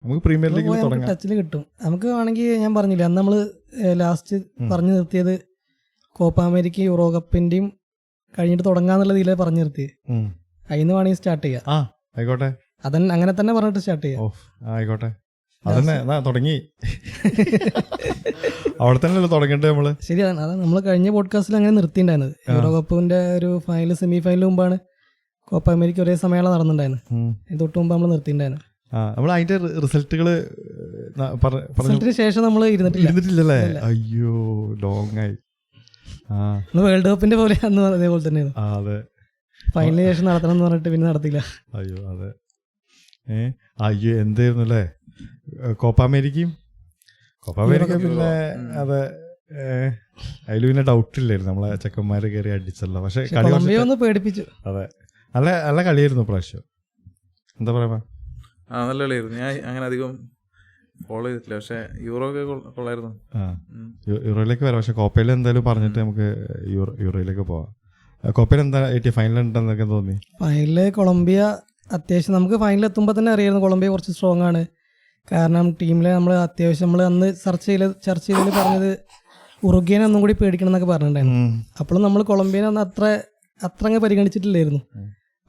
നമുക്ക് പ്രീമിയർ ലീഗിൽ തുടങ്ങാം. ടച്ചിൽ കിട്ടും. നമുക്ക് വേണമെങ്കിൽ ഞാൻ പറഞ്ഞില്ല അന്ന് നമ്മൾ ലാസ്റ്റ് പറഞ്ഞു നിർത്തിയത് കോപ്പ അമേരിക്ക യൂറോ കപ്പിന്റെയും കഴിഞ്ഞിട്ട് തുടങ്ങാന്നുള്ള ഇതിലെ പറഞ്ഞു നിർത്തിയത്. അതിന് വേണമെങ്കിൽ സ്റ്റാർട്ട് ചെയ്യാം. ആയിക്കോട്ടെ, അതന്നെ അങ്ങനെ തന്നെ പറഞ്ഞിട്ട് സ്റ്റാർട്ട് ചെയ്യാം. ആയിക്കോട്ടെ, അതന്നെ തുടങ്ങി. അവിടെ തന്നെയല്ലേ തുടങ്ങണ്ടേ നമ്മള്? ശരിയാണ്. അതാണ് നമ്മൾ കഴിഞ്ഞ പോഡ്കാസ്റ്റിൽ അങ്ങനെ നിർത്തിണ്ടായിരുന്നത്. യൂറോ കപ്പിന്റെ ഒരു ഫൈനൽ സെമി ഫൈനൽ മുമ്പാണ് കോപ്പ അമേരിക്ക ഒരേ സമയമാണ് നടന്നിട്ടുണ്ടായിരുന്നു. ഇത് തൊട്ട് മുമ്പ് നമ്മൾ നിർത്തിണ്ടായിരുന്നു. നമ്മൾ അതിന്റെ റിസൾട്ടുകള് ശേഷം നമ്മൾ ഇരുന്നിട്ടില്ലല്ലേ? അയ്യോ, ലോങ് ആയി. വേൾഡ് കപ്പിന്റെ പോലെ അന്ന് അതേപോലെ തന്നെ അതെ, ഫൈനലിന് ശേഷം നടത്തണം എന്ന് പറഞ്ഞിട്ട് പിന്നെ നടത്തില്ല. അയ്യോ അതെ, അയ്യോ എന്തായിരുന്നു അല്ലേ കോപ്പ അമേരിക്കയും പിന്നെ അതെ. അതിൽ പിന്നെ ഡൗട്ട് ഇല്ലായിരുന്നു, നമ്മളെ ചെക്കന്മാര് കയറി അടിച്ചല്ലോ. പക്ഷെ കളി ഒന്ന് പേടിപ്പിച്ചു. അതെ, നല്ല നല്ല കളിയായിരുന്നു പ്രാവശ്യം. എന്താ പറയാ, നല്ല കളിയായിരുന്നു. ഞാൻ അങ്ങനെ അധികം ഫോളോ ചെയ്തിട്ടില്ല, പക്ഷെ യൂറോ ഒക്കെ കൊള്ളായിരുന്നു. യൂറോയിലേക്ക് വരാം. പക്ഷെ കോപ്പയിൽ എന്തായാലും പറഞ്ഞിട്ട് നമുക്ക് യൂറോയിലേക്ക് പോവാം. കോപ്പയിൽ എന്താ ഫൈനൽ ഉണ്ടെന്നൊക്കെ തോന്നി? ഫൈനലില് കൊളംബിയ അത്യാവശ്യം നമുക്ക് ഫൈനലിൽ എത്തുമ്പോൾ തന്നെ അറിയായിരുന്നു കൊളംബിയ കുറച്ച് സ്ട്രോങ് ആണ്. കാരണം ടീമിലെ നമ്മൾ അത്യാവശ്യം നമ്മൾ അന്ന് ചർച്ച ചെയ്തതിൽ പറഞ്ഞത് ഉറുഗ്വേനെ ഒന്നും കൂടി പേടിക്കണം എന്നൊക്കെ പറഞ്ഞിട്ടുണ്ടായിരുന്നു. അപ്പോഴും നമ്മൾ കൊളംബിയനെ അന്ന് അത്ര അങ്ങ് പരിഗണിച്ചിട്ടില്ലായിരുന്നു.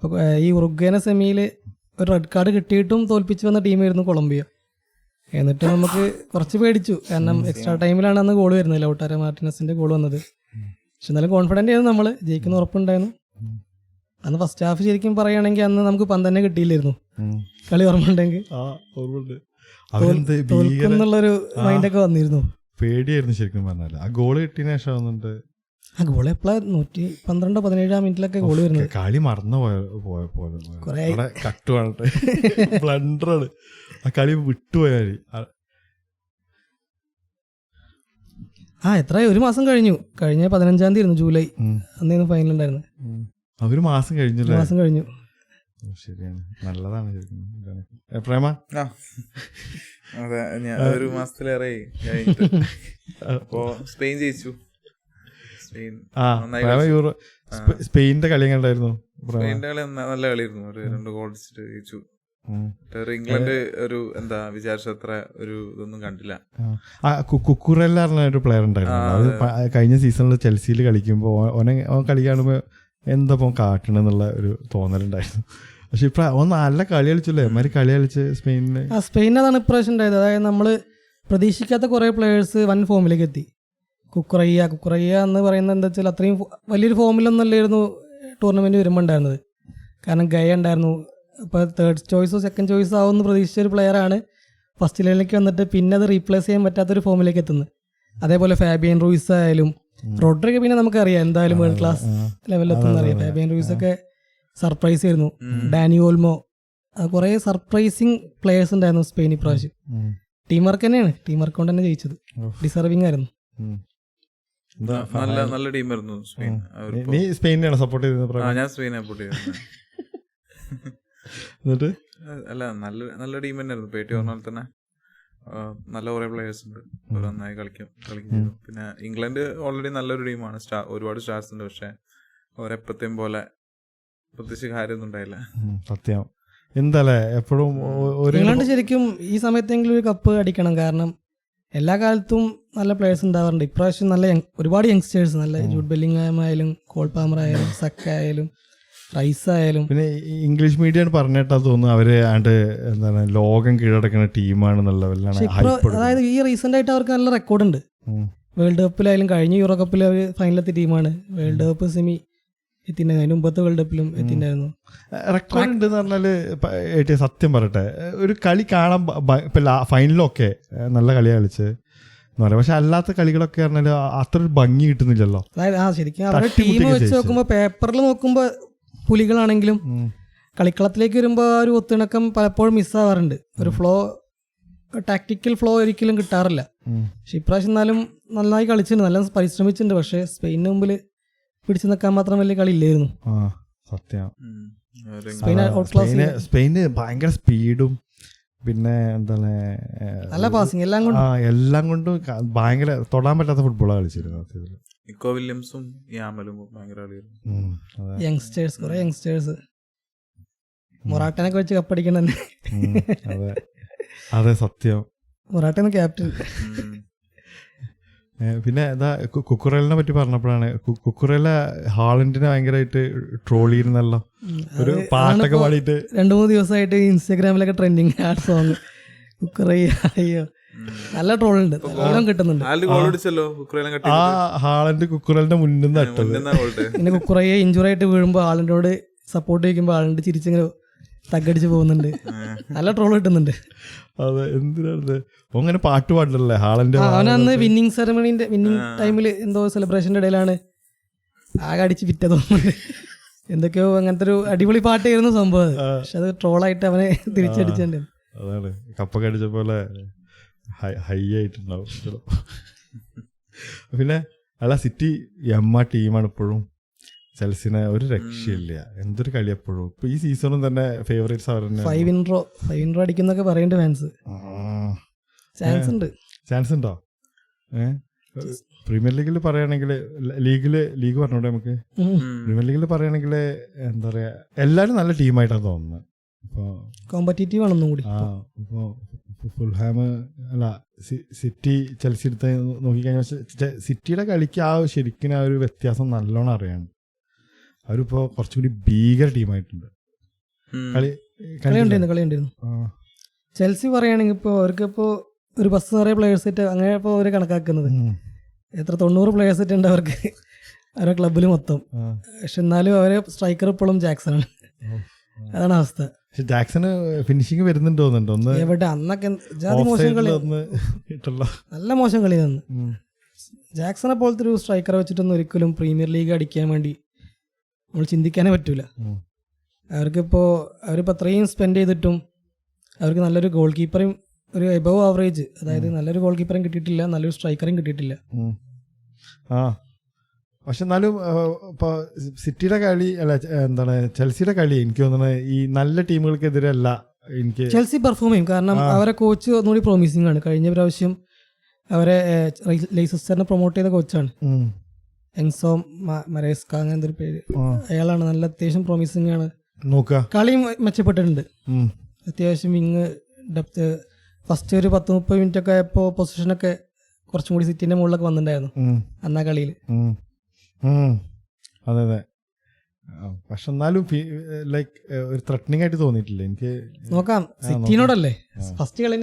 അപ്പോൾ ഈ ഉറുഗ്വേനെ സെമിയിൽ ഒരു റെഡ് കാർഡ് കിട്ടിയിട്ടും തോൽപ്പിച്ച് വന്ന ടീമായിരുന്നു കൊളംബിയ. എന്നിട്ട് നമുക്ക് കുറച്ച് പേടിച്ചു, കാരണം എക്സ്ട്രാ ടൈമിലാണ് അന്ന് ഗോൾ വരുന്നത്, ലൗട്ടാരോ മാർട്ടിനസിന്റെ ഗോൾ വന്നത്. പക്ഷെ എന്നാലും കോൺഫിഡൻ്റ് ആയിരുന്നു, നമ്മൾ ജയിക്കുന്ന ഉറപ്പുണ്ടായിരുന്നു. അന്ന് ഫസ്റ്റ് ഹാഫ് ശരിക്കും പറയുകയാണെങ്കിൽ അന്ന് നമുക്ക് പന്തന്നെ കിട്ടിയില്ലായിരുന്നു. കളി ഓർമ്മയുണ്ടെങ്കിൽ തോൽക്കുന്നുള്ളൊരു മൈൻഡൊക്കെ വന്നിരുന്നു. പേടിയായിരുന്നു ശരിക്കും പറഞ്ഞാൽ. ആ ഗോള് കിട്ടിയതിന് ശേഷം ആ ഗോൾ എപ്പോഴാണ് 112-17 മിനിറ്റിലൊക്കെ ഗോള് വരുന്നത്. കളി മറന്നു കട്ടുവാണ്, ബ്ലണ്ടറാണ്. ആ കളി വിട്ടുപോയാൽ എത്ര ഒരു മാസം കഴിഞ്ഞ 15-ാം തീയതി ജൂലൈ അന്നേന്ന് ഫൈനൽ ഉണ്ടായിരുന്നു. ഒരു മാസം കഴിഞ്ഞു. ശരിയാണ്, നല്ലതാണ് പ്രേമ. അതെ, ഞാൻ ഒരു മാസത്തിലേറെ കഴിഞ്ഞിട്ട് അപ്പോ സ്പെയിൻ ജയിച്ചു. സ്പെയിനിന്റെ കളി എങ്ങനെയായിരുന്നു? സ്പെയിനിന്റെ കളി നല്ല കളിയായിരുന്നു. ഒരു 2 ഗോൾ അടിച്ചിട്ട് ജയിച്ചു. ഇംഗ്ലണ്ട് ഒരു വിചാരിച്ചത്ര ഒരു ഇതൊന്നും കണ്ടില്ല. കുക്കുറെല്ല ഒരു പ്ലെയർ ഉണ്ടായിരുന്നു, അത് കഴിഞ്ഞ സീസണിൽ ചെൽസിയിൽ കളിക്കുമ്പോൾ ഓൻ കളി കാണുമ്പോ എന്താ കാട്ടണെന്നുള്ള ഒരു തോന്നലുണ്ടായിരുന്നു. പക്ഷെ ഇപ്പൊ നല്ല കളി കളിച്ചല്ലേ കളി കളിച്ച് സ്പെയിനതാണ് ഇപ്രാവശ്യം ഉണ്ടായത്. അതായത് നമ്മള് പ്രതീക്ഷിക്കാത്ത കുറെ പ്ലേയേഴ്സ് വൻ ഫോമിലേക്ക് എത്തി. കുക്കുറയ്യ എന്ന് പറയുന്നത് എന്താ വെച്ചാൽ അത്രയും വലിയൊരു ഫോമിലൊന്നും അല്ലായിരുന്നു ടൂർണമെന്റ് വരുമ്പോൾ ഉണ്ടായിരുന്നത്. കാരണം ഗയ ഉണ്ടായിരുന്നു. ഇപ്പോൾ തേർഡ് ചോയ്സോ സെക്കൻഡ് ചോയ്സോ ആവുമെന്ന് പ്രതീക്ഷിച്ച ഒരു പ്ലെയറാണ് ഫസ്റ്റ് ലെവലിലേക്ക് വന്നിട്ട് പിന്നെ അത് റീപ്ലേസ് ചെയ്യാൻ പറ്റാത്തൊരു ഫോമിലേക്ക് എത്തുന്നത്. അതേപോലെ ഫാബിയൻ റൂയിസ് ആയാലും റോഡ്രിഗോ പിന്നെ നമുക്കറിയാം എന്തായാലും വേൾഡ് ക്ലാസ് ലെവലിൽ എത്തുന്ന അറിയാം. ഫാബിയൻ റൂയിസ് ഒക്കെ സർപ്രൈസ് ആയിരുന്നു. ഡാനി ഓൾമോ, കുറെ സർപ്രൈസിങ് പ്ലേയേഴ്സ് ഉണ്ടായിരുന്നു സ്പെയിൻ ഇപ്രാവശ്യം. ടീം വർക്ക് തന്നെയാണ്, ടീം വർക്ക് കൊണ്ട് തന്നെ ജയിച്ചത്. ഡിസർവിംഗ് ആയിരുന്നു. നല്ല ടീമായിരുന്നു സ്പെയിൻ. നീ സ്പെയിനാണ് സപ്പോർട്ട് ചെയ്തത്? ഞാൻ സ്പെയിനെ സപ്പോർട്ട് ചെയ്തത്. അല്ല, നല്ല ടീം തന്നെയായിരുന്നു. പേട്ടി പറഞ്ഞാൽ തന്നെ നല്ല കുറെ പ്ലേയേഴ്സ് ഉണ്ട്, നന്നായി കളിക്കും. പിന്നെ ഇംഗ്ലണ്ട് ഓൾറെഡി നല്ലൊരു ടീമാണ്, ഒരുപാട് സ്റ്റാർസ് ഉണ്ട്. പക്ഷെ അവരെപ്പത്തെയും പോലെ പ്രത്യേകിച്ച് കാര്യമൊന്നും ഉണ്ടായില്ല. സത്യം. എന്താ എപ്പോഴും ഇംഗ്ലണ്ട് ശരിക്കും ഈ സമയത്തെങ്കിലും ഒരു കപ്പ് അടിക്കണം. കാരണം എല്ലാ കാലത്തും നല്ല പ്ലേയേഴ്സ് ഉണ്ടാവാറുണ്ട്. ഇപ്രാവശ്യം നല്ല ഒരുപാട് യങ്സ്റ്റേഴ്സ്, നല്ല ജൂഡ് ബെല്ലിംഗ്ഹാം ആയാലും കോൾ പാമർ ആയാലും സക്ക ആയാലും റൈസ് ആയാലും. പിന്നെ ഇംഗ്ലീഷ് മീഡിയം പറഞ്ഞിട്ടാ തോന്നുന്നു അവര് എന്താണ് ലോകം കീഴടക്കുന്ന ടീമാണെന്നുള്ള. അതായത് ഈ റീസെന്റ് ആയിട്ട് അവർക്ക് നല്ല റെക്കോർഡുണ്ട്. വേൾഡ് കപ്പിലായാലും കഴിഞ്ഞ യൂറോ കപ്പിൽ അവർ ഫൈനലെത്തിയ ടീമാണ്. വേൾഡ് കപ്പ് സെമി എത്തിണ്ടായിരുന്നു, അതിന് മുമ്പത്തെ വേൾഡ് കപ്പിലും എത്തിണ്ടായിരുന്നു. റെക്കോർഡ് ഉണ്ട് എന്ന് പറഞ്ഞാല് സത്യം പറയട്ടെ, ഒരു കളി കാണാൻ ഇപ്പൊ ഫൈനലൊക്കെ നല്ല കളിയാ കളിച്ച് എന്ന് പറയാം. പക്ഷെ അല്ലാത്ത കളികളൊക്കെ പറഞ്ഞാല് അത്ര ഒരു ഭംഗി കിട്ടുന്നില്ലല്ലോ. അതായത് ശരിക്കും അവരുടെ ടീം വെച്ച് നോക്കുമ്പോ പേപ്പറിൽ നോക്കുമ്പോ പുലികളാണെങ്കിലും കളിക്കളത്തിലേക്ക് വരുമ്പോൾ ആ ഒരു ഒത്തിണക്കം പലപ്പോഴും മിസ്സാവാറുണ്ട്. ഒരു ടാക്ടിക്കൽ ഫ്ലോ ഒരിക്കലും കിട്ടാറില്ല. പക്ഷെ ഇപ്രാവശ്യം എന്നാലും നന്നായി കളിച്ചിട്ടുണ്ട്, നല്ല പരിശ്രമിച്ചിട്ടുണ്ട്. പക്ഷെ സ്പെയിനിന് മുമ്പിൽ പിടിച്ചു നിൽക്കാൻ മാത്രം വലിയ കളി ഇല്ലായിരുന്നു. സ്പെയിന് ഭയങ്കര സ്പീഡും പിന്നെ എന്താണ് നല്ല പാസിങ് എല്ലാം കൊണ്ടും ഭയങ്കര തൊടാൻ പറ്റാത്ത ഫുട്ബോളാണ് കളിച്ചിരുന്നത്. നിക്കോ വില്യംസും യാമലും ഭയങ്കര കളിയായിരുന്നു. യങ്സ്റ്റേഴ്സ്, കുറെ യങ്സ്റ്റേഴ്സ് മൊറാട്ടനൊക്കെ വെച്ച് കപ്പടിക്കണം. അതെ സത്യം. മൊറാട്ടയാണ് ക്യാപ്റ്റൻ. പിന്നെ ഇതാ കുക്കുറലിനെ പറ്റി പറഞ്ഞപ്പോഴാണ് കുക്കുറല ഹാളൻഡിനെ ഭയങ്കരമായിട്ട് ട്രോൾ ചെയ്യുന്നല്ലോ, ഒരു പാട്ടൊക്കെ പാടിയിട്ട് 2-3 ദിവസമായിട്ട് ഇൻസ്റ്റാഗ്രാമിലൊക്കെ ട്രെൻഡിങ് ആ സോങ് കുക്കുറയ്യ. അയ്യോ നല്ല ട്രോൾ ഉണ്ട്, എല്ലാം കിട്ടുന്നുണ്ട്. ആ ഹാളൻഡ് കുക്കുറലിന്റെ മുന്നിൽ നിന്ന് അട്ടത്. പിന്നെ കുക്കുറയ്യ ഇഞ്ചുറി ആയിട്ട് വീഴുമ്പോൾ ആളിനോട് സപ്പോർട്ട് ചെയ്യിക്കുമ്പോൾ ആളിന്റെ ചിരിച്ചിങ്ങനെ തగ్గടിച്ച് പോകുന്നുണ്ട്, നല്ല ട്രോൾ കിട്ടുന്നുണ്ട്. അതെ, എന്തിനാണ് അങ്ങനെ പാട്ട് പാടില്ലല്ലേ ഹാളൻഡ്. അവനന്ന് വിന്നിങ് സെറമണീന്റെ വിന്നിങ് ടൈമിൽ എന്തോ സെലിബ്രേഷന്റെ ഇടയിലാണ് ആകെ അടിച്ച് വിറ്റ തോന്നുന്നുണ്ട്. എന്തൊക്കെയോ അങ്ങനത്തെ ഒരു അടിപൊളി പാട്ടായിരുന്നു സംഭവം, പക്ഷെ അത് ട്രോളായിട്ട് അവനെ തിരിച്ചടിച്ചിട്ടുണ്ട്. അതാണ് കപ്പൊക്കെ അടിച്ച പോലെ ഹൈ ആയിട്ടുണ്ടാവും. പിന്നെ അല്ല, സിറ്റി എമ്മ ടീമാണ് ഇപ്പോഴും. ചെൽസിനെ ഒരു രക്ഷയില്ല, എന്തൊരു കളി എപ്പോഴും. ഇപ്പൊ ഈ സീസണും തന്നെ ഫേവറേറ്റ്സ് അവർ 5 in row അടിക്കുന്നൊക്കെ പറയുന്നുണ്ട് ഫാൻസ്. ചാൻസ് ഉണ്ടോ? പ്രീമിയർ ലീഗിൽ പറയുകയാണെങ്കിൽ ലീഗ് പറഞ്ഞോട്ടെ നമുക്ക്. പ്രീമിയർ ലീഗിൽ പറയുകയാണെങ്കിൽ എന്താ പറയാ, എല്ലാരും നല്ല ടീമായിട്ടാണ് തോന്നുന്നത്. ഇപ്പൊ കോമ്പറ്റീറ്റീവ് ആണെന്നും കൂടി. ഇപ്പൊ ഫുൾഹാം അല്ല സിറ്റി ചെൽസി എടുത്ത് നോക്കിക്കഴിഞ്ഞാൽ സിറ്റിയുടെ കളിക്ക് ശരിക്കും ആ ഒരു വ്യത്യാസം നല്ലോണം അറിയാണ്. അവരിപ്പോ കുറച്ചുകൂടി ഭീകര ടീമായിട്ടുണ്ട്. കളിയുണ്ടായിരുന്നു. ചെൽസി പറയുകയാണെങ്കിൽ ഇപ്പോൾ അവർക്കിപ്പോ ഒരു ബസ് നിറയെ പ്ലേയേഴ്സ് സെറ്റ് അങ്ങനെ ഇപ്പോൾ അവർ കണക്കാക്കുന്നത് എത്ര 90 പ്ലേയേഴ്സ് സെറ്റ് ഉണ്ട് അവർക്ക് അവരുടെ ക്ലബിൽ മൊത്തം. പക്ഷെ എന്നാലും അവരെ സ്ട്രൈക്കർ ഇപ്പോഴും ജാക്സൺ ആണ്. അതാണ് അവസ്ഥ. ജാക്സന് ഫിനിഷിങ് വരുന്നുണ്ടോ? എവിടെ അന്നൊക്കെ മോശം കളി, നല്ല മോശം കളി തന്നു. ജാക്സനെ പോലത്തെ ഒരു സ്ട്രൈക്കറെ വെച്ചിട്ടൊന്നും ഒരിക്കലും പ്രീമിയർ ലീഗ് അടിക്കാൻ വേണ്ടി നമ്മൾ ചിന്തിക്കാനേ പറ്റൂല. അവരിപ്പോൾ അത്രയും സ്പെൻഡ് ചെയ്തിട്ടും അവർക്ക് നല്ലൊരു ഗോൾ കീപ്പറും ഒരു എബവ് ആവറേജ്, അതായത് നല്ലൊരു ഗോൾ കീപ്പറും കിട്ടിയിട്ടില്ല, നല്ലൊരു സ്ട്രൈക്കറും കിട്ടിയിട്ടില്ല. പക്ഷെ എന്നാലും ഇപ്പോൾ സിറ്റിയുടെ കളി അല്ല എന്താണ് ചെൽസിയുടെ കളി എനിക്ക് തോന്നുന്നത് ഈ നല്ല ടീമുകൾക്കെതിരല്ല. എനിക്ക് ചെൽസി പെർഫോം ചെയ്യും, കാരണം അവരെ കോച്ച് ഒന്നുകൂടി പ്രോമിസിംഗ് ആണ്. കഴിഞ്ഞ പ്രാവശ്യം അവരെ ലെയ്സസ്റ്ററിനെ പ്രൊമോട്ട് ചെയ്ത കോച്ചാണ് എൻസോ മരേസ്ക, അങ്ങനത്തെ ഒരു പേര്. അയാളാണ് നല്ല അത്യാവശ്യം പ്രോമിസിംഗ് ആണ്. കളിയും മെച്ചപ്പെട്ടിട്ടുണ്ട് അത്യാവശ്യം. വിങ് ഡെപ്ത് ഫസ്റ്റ് ഒരു 10-30 മിനിറ്റ് ഒക്കെ ആയപ്പോൾ പൊസിഷനൊക്കെ കുറച്ചും കൂടി സിറ്റിന്റെ മുകളിലൊക്കെ വന്നിട്ടുണ്ടായിരുന്നു അന്നാ കളിയിൽ. അതെ അതെ. പക്ഷെ എന്നാലും ലൈക്ക് ഒരു ത്രെറ്റനിങ് ആയിട്ട് തോന്നിയിട്ടില്ല എനിക്ക്. നോക്കാം, സിറ്റിനോടല്ലേ ഫസ്റ്റ് കളി.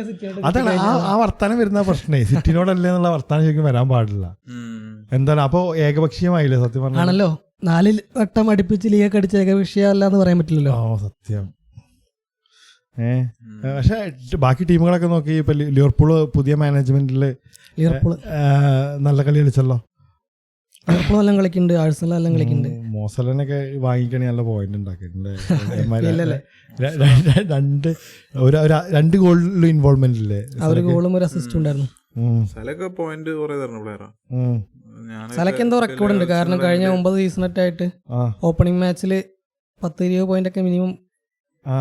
അതാണ് ആ വർത്താനം വരുന്ന പ്രശ്നമേ, സിറ്റിനോടല്ലേ എന്നുള്ള വർത്താനം ശരിക്കും വരാൻ പാടില്ല. എന്താണ് അപ്പൊ ഏകപക്ഷീയമായില്ലേ സത്യം പറഞ്ഞാൽ? ആണല്ലോ, 4 വട്ടം അടുപ്പിച്ച് ലീഗൊക്കെ അടിച്ച ഏകപക്ഷീയമല്ല എന്ന് പറയാൻ പറ്റില്ലല്ലോ. സത്യം. പക്ഷെ ബാക്കി ടീമുകളൊക്കെ നോക്കി ഇപ്പൊ ലിവർപൂള് പുതിയ മാനേജ്മെന്റില് നല്ല കളി കളിച്ചല്ലോ. ലിവർപൂൾ എല്ലാം കളിക്കുന്നുണ്ട്, ആഴ്സണൽ എല്ലാം കളിക്കുന്നുണ്ട്. മോസലനൊക്കെ വാങ്ങിക്കണേ നല്ല പോയിന്റ് ഉണ്ടാക്കിയിട്ടുണ്ട്. 2 ഗോളിലും ഇൻവോൾവ്മെന്റ് ഇല്ലേ? ഒരു ഗോളും ഒരു അസിസ്റ്റും ഉണ്ടായിരുന്നു. സലക്ക് എന്തോ റെക്കോർഡ് ഉണ്ട്, കാരണം കഴിഞ്ഞ 9 സീസണറ്റ് ആയിട്ട് ഓപ്പണിംഗ് മാച്ചില് 10-20 പോയിന്റ് ഒക്കെ മിനിമം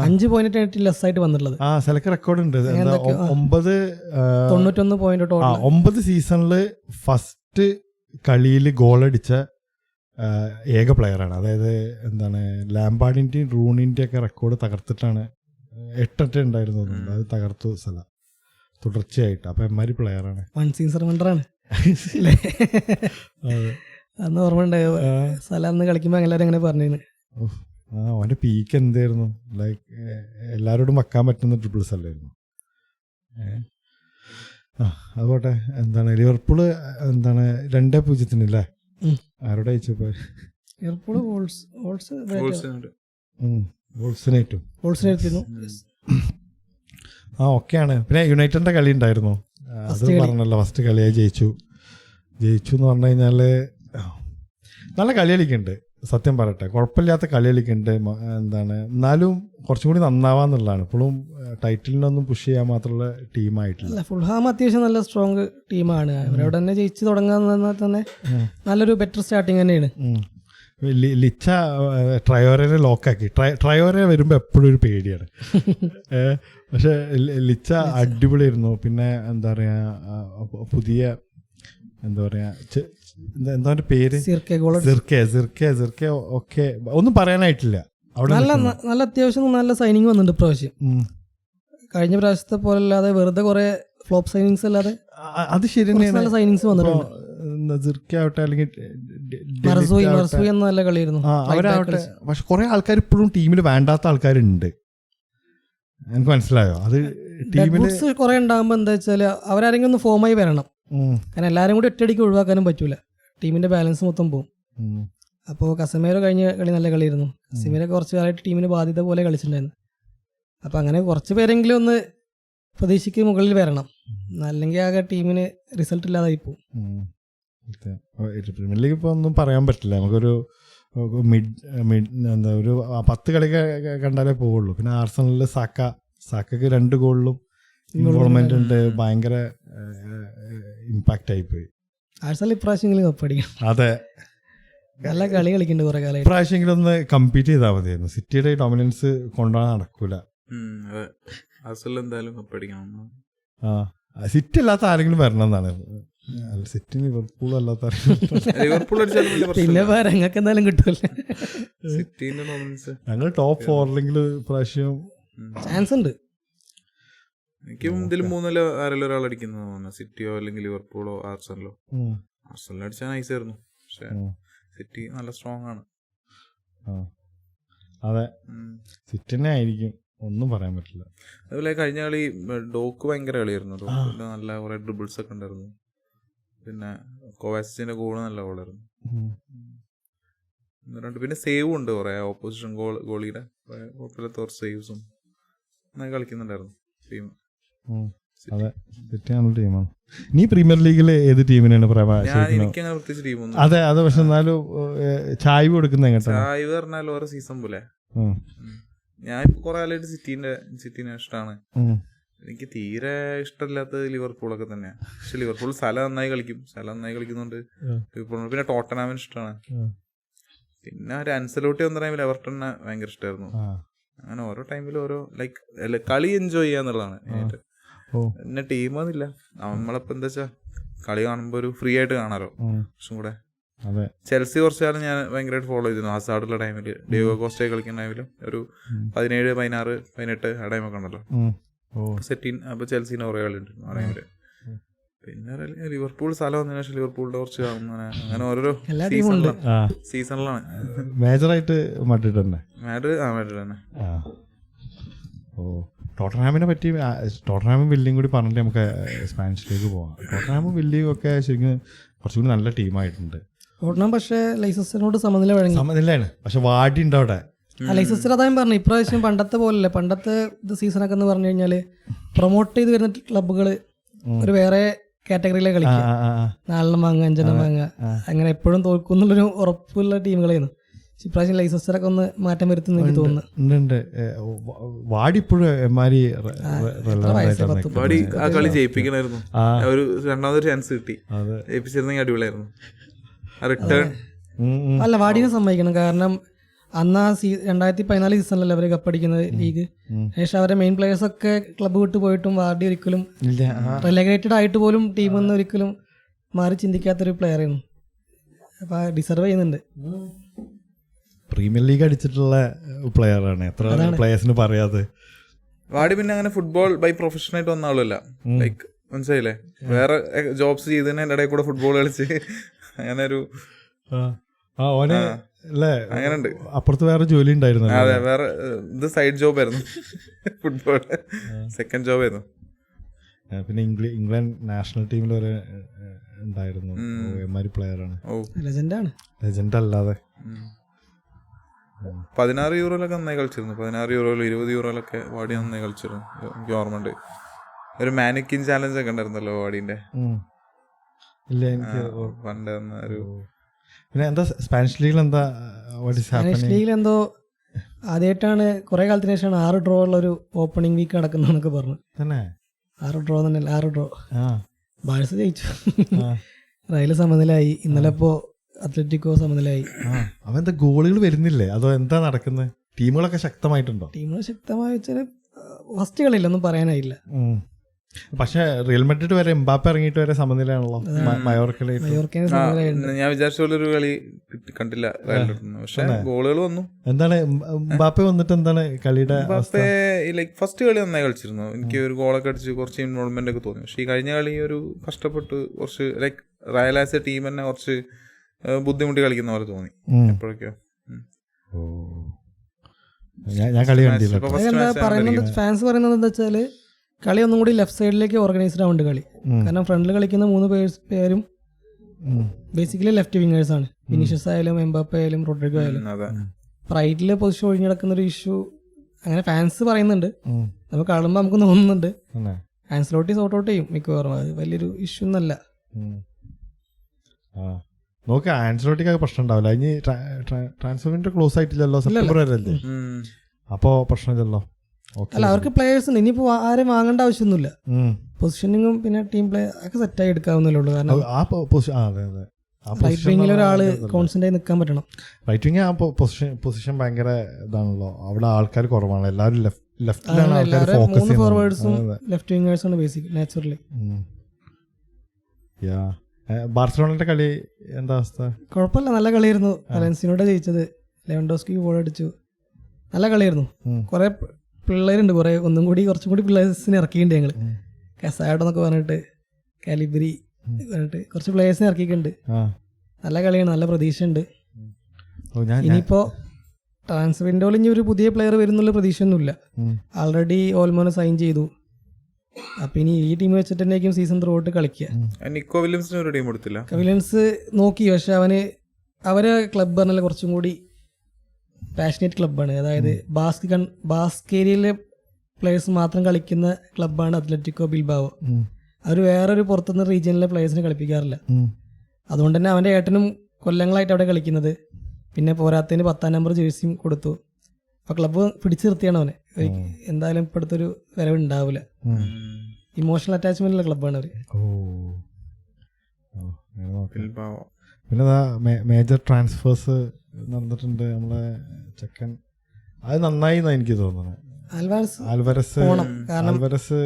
5 പോയിന്റ് ആയിട്ട് ലെസ് ആയിട്ട് വന്നിട്ടുള്ളത്. സെലക്ട് റെക്കോർഡ് ഉണ്ട് 91 പോയിന്റ് ടോട്ടൽ. 9 സീസണില് ഫസ്റ്റ് കളിയിൽ ഗോളടിച്ച ഏക പ്ലെയറാണ്. അതായത് എന്താണ് ലാംബാർഡിന്റെയും റൂണിന്റെയും ഒക്കെ റെക്കോർഡ് തകർത്തിട്ടാണ് 8 ഉണ്ടായിരുന്നു. അത് തകർത്തു സല തുടർച്ചയായിട്ട്. അപ്പൊ എമ്മാരി പ്ലെയറാണ്, വൺ സീസൺ വണ്ടറാണ്. അന്ന് ഓർമ്മ ഉണ്ടായോ സല അന്ന് കളിക്കുമ്പോ എല്ലാരും അങ്ങനെ പറഞ്ഞിരുന്നു. അവന്റെ പീക്ക് എന്തായിരുന്നു, ലൈക്ക് എല്ലാരോടും വെക്കാൻ പറ്റുന്ന ട്രിപ്പിൾസ് അല്ലായിരുന്നു. അതുപോട്ടെ. എന്താണ് ലിവർപൂള് എന്താണ് 2-0 അല്ലേ? ആരോടെ അയച്ചപ്പോ ഓക്കെയാണ്. പിന്നെ യുണൈറ്റഡിന്റെ കളി ഉണ്ടായിരുന്നു, അത് പറഞ്ഞല്ലോ. ഫസ്റ്റ് കളിയായി ജയിച്ചു എന്ന് പറഞ്ഞു കഴിഞ്ഞാല് നല്ല കളി കളിക്കുന്നുണ്ട്. സത്യം പറയട്ടെ, കുഴപ്പമില്ലാത്ത കളി കളിക്കുന്നുണ്ട്. എന്താണ് എന്നാലും കുറച്ചും കൂടി നന്നാവാന്നുള്ളതാണ്. ഇപ്പോഴും ടൈറ്റിലിനൊന്നും പുഷ് ചെയ്യാൻ മാത്രമുള്ള ടീമായിട്ടില്ല. ഫുൾഹാം അത്യാവശ്യം നല്ല സ്ട്രോങ് ടീമാണ്. അവരവിടെ തന്നെ ജയിച്ച് തുടങ്ങാൻ തന്നെ നല്ലൊരു ബെറ്റർ സ്റ്റാർട്ടിങ് തന്നെയാണ്. ലിച്ച ട്രയോരനെ ലോക്കാക്കി. ട്രയോര വരുമ്പോൾ എപ്പോഴും ഒരു പേടിയാണ്. പക്ഷെ ലിച്ച അടിപൊളിയായിരുന്നു. പിന്നെ എന്താ പറയാ പുതിയ എന്താ പറയാ എന്താ പേര് സിർക്കെ ഒക്കെ ഒന്നും പറയാനായിട്ടില്ല. നല്ല അത്യാവശ്യം നല്ല സൈനിങ് വന്നിട്ടുണ്ട് ഇപ്രാവശ്യം. കഴിഞ്ഞ പ്രാവശ്യത്തെ പോലെ അല്ലാതെ വെറുതെ കുറെ ഫ്ലോപ്പ് സൈനിങ്സ് അല്ലാതെ അത് ശരി കുറച്ച് തന്നെയാണ്. നല്ല സൈനിങ്സ് വന്നിട്ടുണ്ട്. നസിർക്കാവട്ടെ അല്ലെങ്കിൽ മർസൂയി എന്ന നല്ല കളിയായിരുന്നു. അവരാവട്ടെ. പക്ഷെ കുറെ ആൾക്കാർ ഇപ്പോഴും ടീമിൽ വേണ്ടാത്ത ആൾക്കാരുണ്ട്. എനിക്ക് മനസ്സിലായോ? അത് ടീമില് കുറെ ഉണ്ടാകുമ്പോൾ എന്താ വെച്ചാല് അവരാരെങ്കിലും ഒന്ന് ഫോമായി വരണം. കാരണം എല്ലാവരും കൂടി ഒറ്റയടിക്ക് ഒഴിവാക്കാനും പറ്റൂല, ടീമിന്റെ ബാലൻസ് മൊത്തം പോകും. അപ്പോൾ കസമേരോ കഴിഞ്ഞ കളി നല്ല കളിയായിരുന്നു. കസമേരോ കുറച്ച് കാലമായിട്ട് ടീമിന് ബാധ്യത പോലെ കളിച്ചിട്ടുണ്ടായിരുന്നു. അപ്പം അങ്ങനെ കുറച്ച് പേരെങ്കിലും ഒന്ന് പ്രതീക്ഷയ്ക്ക് മുകളിൽ വരണം, അല്ലെങ്കിൽ ആകെ ടീമിന് റിസൾട്ട് ഇല്ലാതായി പോകും. പ്രീമിയർ ലീഗ് ഇപ്പോൾ ഒന്നും പറയാൻ പറ്റില്ല. നമുക്കൊരു എന്താ ഒരു 10 കളി കണ്ടാലേ പോവുള്ളൂ. പിന്നെ ആർസണലിൽ സാക്കക്ക് 2 ഗോളിലും ഇൻവോൾവ്മെന്റ് ഉണ്ട്. ഭയങ്കര ഇമ്പാക്റ്റ് ആയിപ്പോയി. ആർസണൽ ഇപ്രാവശ്യമെങ്കിലും കപ്പടിക്കണം. അതെ, നല്ല കളി കളിക്കുന്നുണ്ട് കുറെ കാലമായിട്ട്. ഇപ്രാവശ്യമെങ്കിലും ഒന്ന് കമ്പീറ്റ് ചെയ്താൽ മതിയായിരുന്നു. സിറ്റിയുടെ ഡൊമിനൻസ് കൊണ്ടുപോകാൻ നടക്കൂല. എന്തായാലും കപ്പടിക്കണം. സിറ്റി അല്ലാത്ത ആരെങ്കിലും വരണം എന്നാണ്. സിറ്റി ലിവർപൂളും അല്ലാത്ത പിന്നെ ഞങ്ങൾക്ക് എന്തായാലും കിട്ടൂല. ഞങ്ങൾ ടോപ്പ് 4 പ്രാവശ്യം ചാൻസ് ഉണ്ട്. എനിക്കും ഇതിൽ 3 ആരെങ്കിലും ഒരാൾ അടിക്കുന്നത് തോന്നുന്നു. സിറ്റിയോ അല്ലെങ്കിൽ ലിവർപൂളോ ആർസണലോ. ആർസണൽ അടിച്ചാൽ നൈസായിരുന്നു, പക്ഷെ സിറ്റി നല്ല സ്ട്രോങ് ആണ്. അതെ, സിറ്റി തന്നെ ആയിരിക്കും, ഒന്നും പറയാൻ പറ്റില്ല. അതുപോലെ കഴിഞ്ഞ കളി ഡോക്ക് ഭയങ്കര കളിയായിരുന്നു. ഡോക്കിന്റെ നല്ല കുറെ ഡ്രിബിൾസ് ഒക്കെ ഉണ്ടായിരുന്നു. പിന്നെ കോവാസിന്റെ ഗോള് നല്ല ഗോളായിരുന്നു. പിന്നെ സേവും ഉണ്ട് കുറെ, ഓപ്പോസിഷൻ ഗോളിയുടെ കുഴപ്പമില്ലാത്ത സേവ്സും കളിക്കുന്നുണ്ടായിരുന്നു ടീം. അതെ, സിറ്റി നല്ല ടീമാണ്. നീ പ്രീമിയർ ലീഗിൽ ഏത് ടീമിനാണ് എനിക്കങ്ങനെ പ്രത്യേകിച്ച് ടീമൊന്നും. അതെ അതെ, പക്ഷെ എന്നാലും ചായ്വ് കൊടുക്കുന്നത് എങ്ങനെയാണ്? ചായ്വ് പറഞ്ഞാൽ ഓരോ സീസൺ പോലെ. ഞാനിപ്പോ കുറെ കാലമായിട്ട് സിറ്റീനെ ഇഷ്ടമാണ്. എനിക്ക് തീരെ ഇഷ്ടമില്ലാത്തത് ലിവർപൂളൊക്കെ തന്നെയാണ്. പക്ഷെ ലിവർപൂൾ നന്നായി കളിക്കുന്നുണ്ട് ലിവർപൂളിന്. പിന്നെ ടോട്ടനാമിന് ഇഷ്ടമാണ്. പിന്നെ ഒരു അൻസലോട്ടി വന്ന ടൈമിൽ എവർട്ടനെ ഭയങ്കര ഇഷ്ടമായിരുന്നു. അങ്ങനെ ഓരോ ടൈമിലും ഓരോ കളി എൻജോയ് ചെയ്യാന്നുള്ളതാണ് മെയിനായിട്ട്. പിന്നെ ടീമൊന്നുമില്ല, നമ്മളിപ്പോ എന്താ വെച്ചാ കളി കാണുമ്പോ ഒരു ഫ്രീ ആയിട്ട് കാണാലോ കുറച്ചും കൂടെ. ചെൽസി കുറച്ചു കാലം ഞാൻ ഭയങ്കരമായിട്ട് ഫോളോ ചെയ്തിരുന്നു. ഹസാർഡുള്ള ടൈമില്, ഡിയോഗോ കോസ്റ്റ കളിക്കുന്ന ടൈമില് ഒരു 17, 16, 18 ആ ടൈമൊക്കെ ഉണ്ടല്ലോ സെറ്റീൻ. അപ്പൊ ചെൽസിന് കുറെ കളി ഉണ്ടായിരുന്നു ആ ടൈമില്. പിന്നെ ലിവർപൂൾ വന്നതിന് ശേഷം ലിവർപൂളിന്റെ കുറച്ച് അങ്ങനെ ഓരോരോ സീസണിലാണ് മേജറായിട്ട് മാഡ്രിഡ് തന്നെ. മാഡ്രിഡ് തന്നെ. ടോട്ടൻഹാമിനെ പറ്റി ടോട്ടൻഹാമും വില്ലിയും കൂടി പറഞ്ഞിട്ട് നമുക്ക് സ്പാനിഷിലേക്ക് പോവാം. ടോട്ടൻഹാമും വില്ലിയും ഒക്കെ ശരിക്കും കുറച്ചുകൂടി നല്ല ടീമായിട്ടുണ്ട്. ടോട്ടൻഹാം പക്ഷേ ലൈസസ്റ്ററിനോട് സമനിലയാണ്. പക്ഷെ വാടി ഉണ്ട് അവിടെ. ലൈസസ്റ്റർ അതായും പറഞ്ഞു ഇപ്രാവശ്യം പണ്ടത്തെ പോലല്ലേ. പണ്ടത്തെ സീസണൊക്കെ എന്ന് പറഞ്ഞു കഴിഞ്ഞാല് പ്രൊമോട്ട് ചെയ്ത് വരുന്ന ക്ലബ്ബുകൾ ഒരു വേറെ കാറ്റഗറിയിലെ കളിക്കുക, 4 വാങ്ങുക 5 വാങ്ങുക, അങ്ങനെ എപ്പോഴും തോൽക്കുന്നുള്ളൊരു ഉറപ്പുള്ള ടീമുകളായിരുന്നു. ഇപ്രാവശ്യം ലൈസസ്റ്ററൊക്കെ ഒന്ന് മാറ്റം വരുത്തുന്ന എനിക്ക് തോന്നുന്നു. വാടിപ്പോഴും ആ കളി ജയിപ്പിക്കണായിരുന്നു. ഒരു രണ്ടാമതൊരു ചാൻസ് കിട്ടി, ജയിപ്പിച്ചിരുന്നെങ്കിൽ അടിപൊളിയായിരുന്നു. റിട്ടേൺ അല്ല, വാടിനെ സമ്മതിക്കണം. കാരണം അന്ന് ആ 2014 സീസണിലല്ലേ അവർ കപ്പടിക്കുന്നത് ലീഗ്. പക്ഷേ അവരുടെ മെയിൻ പ്ലേയേഴ്സ് ഒക്കെ ക്ലബ്ബ് വിട്ട് പോയിട്ടും വാർഡി ഒരിക്കലും റെലഗേറ്റഡ് ആയിട്ട് പോലും ടീമിൽ നിന്ന് ഒരിക്കലും മാറി ചിന്തിക്കാത്തൊരു പ്ലെയറായിരുന്നു. അപ്പൊ ഡിസർവ് ചെയ്യുന്നുണ്ട്. പ്രീമിയർ ലീഗ് അടിച്ചിട്ടുള്ള പ്ലെയറാണ്, എത്ര പ്ലേയേഴ്സിന് പറയാതെ. വാടി പിന്നെ അങ്ങനെ ഫുട്ബോൾ ബൈ പ്രൊഫഷൻ ആയിട്ട് വന്ന ആളല്ല. ലൈക്ക് മനസ്സിലായില്ലേ, വേറെ ജോബ്സ് ചെയ്തതിന് എൻ്റെ ഇടയിൽ കൂടെ ഫുട്ബോൾ കളിച്ച് അങ്ങനെ ഒരു അങ്ങനെയുണ്ട്. അപ്പുറത്ത് വേറെ ജോലി ഉണ്ടായിരുന്നു. അതെ, വേറെ ഇത് സൈഡ് ജോബ് ആയിരുന്നു. ഫുട്ബോൾ സെക്കൻഡ് ജോബ് ആയിരുന്നു. പിന്നെ ഇംഗ്ലണ്ട് നാഷണൽ ടീമിൽ വരെ ഉണ്ടായിരുന്നു. പ്ലെയറാണ്, ലെജൻഡ് അല്ലാതെ. 16 യൂറോയിലൊക്കെ നന്നായി കളിച്ചിരുന്നു. 16 യൂറോയിലും 20 യൂറോയിലൊക്കെ വാടി നന്നായി കളിച്ചിരുന്നു. എനിക്ക് ഓർമ്മയുണ്ട് ഒരു മാനിക്കിൻ ചാലഞ്ച് ഒക്കെ ഉണ്ടായിരുന്നല്ലോ വാടിന്റെ. പണ്ട് ഒരു പിന്നെ എന്താ സ്പാനിഷ് ലീഗിൽ എന്താ? സ്പാനിഷ് ലീഗിൽ എന്തോ ആദ്യമായിട്ടാണ് കുറെ കാലത്തിന് ശേഷമാണ് 6 ഡ്രോ ഉള്ള ഒരു ഓപ്പണിംഗ് വീക്ക് നടക്കുന്നൊക്കെ പറഞ്ഞു. 6 ഡ്രോ തന്നെ, 6 ഡ്രോ. ബാഴ്സ ജയിച്ചു, റയല് സമനിലായി. ഇന്നലെ ഇപ്പോ അത്ലറ്റിക്കോ സമനിലായി. അവന്താ ഗോളുകൾ വരുന്നില്ലേ, അതോ എന്താ നടക്കുന്നത്? ടീമുകളൊക്കെ ശക്തമായിട്ടുണ്ടോ? ടീമുകൾ ശക്തമായി വെച്ചാൽ ഫസ്റ്റ് കളിയില്ല, ഒന്നും പറയാനായില്ല. പക്ഷെ റിയൽ മാഡ്രിഡ് വരെ എംബാപ്പെ ഇറങ്ങിയിട്ട് വരെ സമനിലയാണല്ലോ മയോർക്കയിലായിട്ട്. മയോർക്കയിൽ സമനിലയായിരുന്നു. ഞാൻ വിചാരിച്ച പോലെ ഒരു കളി കണ്ടില്ല റയലിന്, പക്ഷെ ഗോളുകൾ വന്നു. എന്താണ് എംബാപ്പെ വന്നിട്ട് എന്താണ് കളിയുടെ എംബാപ്പെ ലൈക്ക് ഫസ്റ്റ് കളി നന്നായി കളിച്ചിരുന്നു. എനിക്ക് ഒരു ഗോളൊക്കെ അടിച്ച് കുറച്ച് ഇൻവോൾവ്മെന്റ് ഒക്കെ തോന്നി. പക്ഷെ ഈ കഴിഞ്ഞ കളി ഒരു കഷ്ടപ്പെട്ട് കുറച്ച് like Real as A team തന്നെ കുറച്ച് ബുദ്ധിമുട്ടി കളിക്കുന്ന പോലെ തോന്നി എപ്പോഴൊക്കെയോ. ഞാൻ കളി കണ്ടില്ല. ഫാൻസ് പറയുന്നത് എന്താ വെച്ചാല് കളി ഒന്നും കൂടി ലെഫ്റ്റ് സൈഡിലേക്ക് ഓർഗനൈസ്ഡ് ആവുന്നുണ്ട് കളി. കാരണം ഫ്രണ്ടിൽ കളിക്കുന്ന 3 പേരും ബേസിക്കലി ലെഫ്റ്റ് വിങ്ങേഴ്സ് ആണ്. വിനീഷ്യസ് ആയാലും എംബാപ്പെ ആയാലും റോഡ്രിഗോ ആയാലും. റൈറ്റിലെ പൊസിഷൻ ഒഴിഞ്ഞു കിടക്കുന്ന ഒരു ഇഷ്യൂ അങ്ങനെ ഫാൻസ് പറയുന്നുണ്ട്. നമുക്ക് കാണുമ്പോൾ നമുക്ക് തോന്നുന്നുണ്ട് ആൻസലോട്ടി സോർട്ട് ഔട്ട് ചെയ്യും മിക്കവാറും. അത് വലിയൊരു ഇഷ്യൂ ഒന്നല്ല. നോക്ക് ആൻസലോട്ടിക്കൊക്കെ പ്രശ്നം ഉണ്ടാവില്ല. ഇനി ട്രാൻസ്ഫർ ക്ലോസ് ആയിട്ടില്ലല്ലോ, സെപ്റ്റംബർ വരെ അല്ലേ, അപ്പോ പ്രശ്നമില്ലല്ലോ. അല്ല, അവർക്ക് പ്ലേയേഴ്സ് ഉണ്ട്. ഇനിയിപ്പോ ആരും വാങ്ങേണ്ട ആവശ്യമൊന്നുമില്ല. പൊസിഷനിങ്ങും പിന്നെ ടീം പ്ലേ ഒക്കെ സെറ്റായി എടുക്കാവുന്നല്ലേ ഉള്ളൂ. കാരണം റൈറ്റ് വിങ്ങിൽ ഒരാള് കോൺസെൻട്രേറ്റ് നിൽക്കാൻ പറ്റണം. റൈറ്റ് വിങ് ആ പൊസിഷൻ ഭയങ്കര ഇതാണല്ലോ, അവിടെ ആൾക്കാർ കുറവാണ്. എല്ലാവരും ലെഫ്റ്റിലാണ് ആൾക്കാർ ഫോക്കസ് 3 ഫോർവേഡ്സും ലെഫ്റ്റ് വിങ്ങേഴ്സ് ആണ് ബേസിക് നാച്ചുറലി. ബാർസലോണയുടെ കളി എന്താ അവസ്ഥ? കുഴപ്പമില്ല, നല്ല കളിയായിരുന്നു. വലൻസിനോട് ജയിച്ചത്. ലെവൻഡോസ്കി ഗോൾ അടിച്ചു. നല്ല കളിയായിരുന്നു. കുറെ പിള്ളേരുണ്ട്, കുറെ ഒന്നും കൂടി കുറച്ചും കൂടി പ്ലേയേഴ്സിനെ ഇറക്കിയിട്ടുണ്ട് ഞങ്ങള്. കസാഡോ എന്നൊക്കെ പറഞ്ഞിട്ട്, കാലിബ്രി പറഞ്ഞിട്ട് കുറച്ച് പ്ലേയേഴ്സിനെ ഇറക്കിയിട്ടുണ്ട്. നല്ല കളിയാണ്, നല്ല പ്രതീക്ഷ ഉണ്ട്. ഇനിയിപ്പോ ട്രാൻസ്ഫർ വിൻഡോയിൽ ഇനി ഒരു പുതിയ പ്ലെയർ വരുന്നുള്ള പ്രതീക്ഷ ഒന്നുമില്ല. ആൾറെഡി ഓൾമോനെ സൈൻ ചെയ്തു. അപ്പൊ ഇനി ഈ ടീം വെച്ചിട്ട് തന്നെയായിരിക്കും സീസൺ ത്രൂ ഔട്ട് കളിക്കുക. നിക്കോ വില്യംസിന് ഒരു ടീം കൊടുത്തില്ല. വില്യംസ് നോക്കി, പക്ഷെ അവരെ ക്ലബ് പറഞ്ഞാൽ കുറച്ചും കൂടി പാഷനേറ്റ് ക്ലബ്ബാണ്. അതായത് ബാസ്കേരിയയിലെ പ്ലേയേഴ്സ് മാത്രം കളിക്കുന്ന ക്ലബ്ബാണ് അത്ലറ്റിക്കോ ബിൽബാവോ. അവർ വേറൊരു പുറത്തുനിന്ന് റീജിയനിലെ പ്ലേയേഴ്സിനെ കളിപ്പിക്കാറില്ല. അതുകൊണ്ട് തന്നെ അവൻ്റെ ഏട്ടനും കൊല്ലങ്ങളായിട്ട് അവിടെ കളിക്കുന്നത്. പിന്നെ പോരാത്തതിന് 10ാം നമ്പർ ജേഴ്സിയും കൊടുത്തു. അപ്പോൾ ക്ലബ്ബ് പിടിച്ചു നിർത്തിയാണ് അവനെ. എന്തായാലും ഇപ്പോഴത്തൊരു വരവ് ഉണ്ടാവില്ല. ഇമോഷണൽ അറ്റാച്ച്മെന്റ് ഉള്ള ക്ലബ്ബാണ് അവർ. പിന്നെ മേജർ ട്രാൻസ്ഫേഴ്സ് നടന്നിട്ടുണ്ട്. നമ്മളെ ചെക്കൻ അത് നന്നായി എനിക്ക് തോന്നുന്നത്. ആൽവരസ്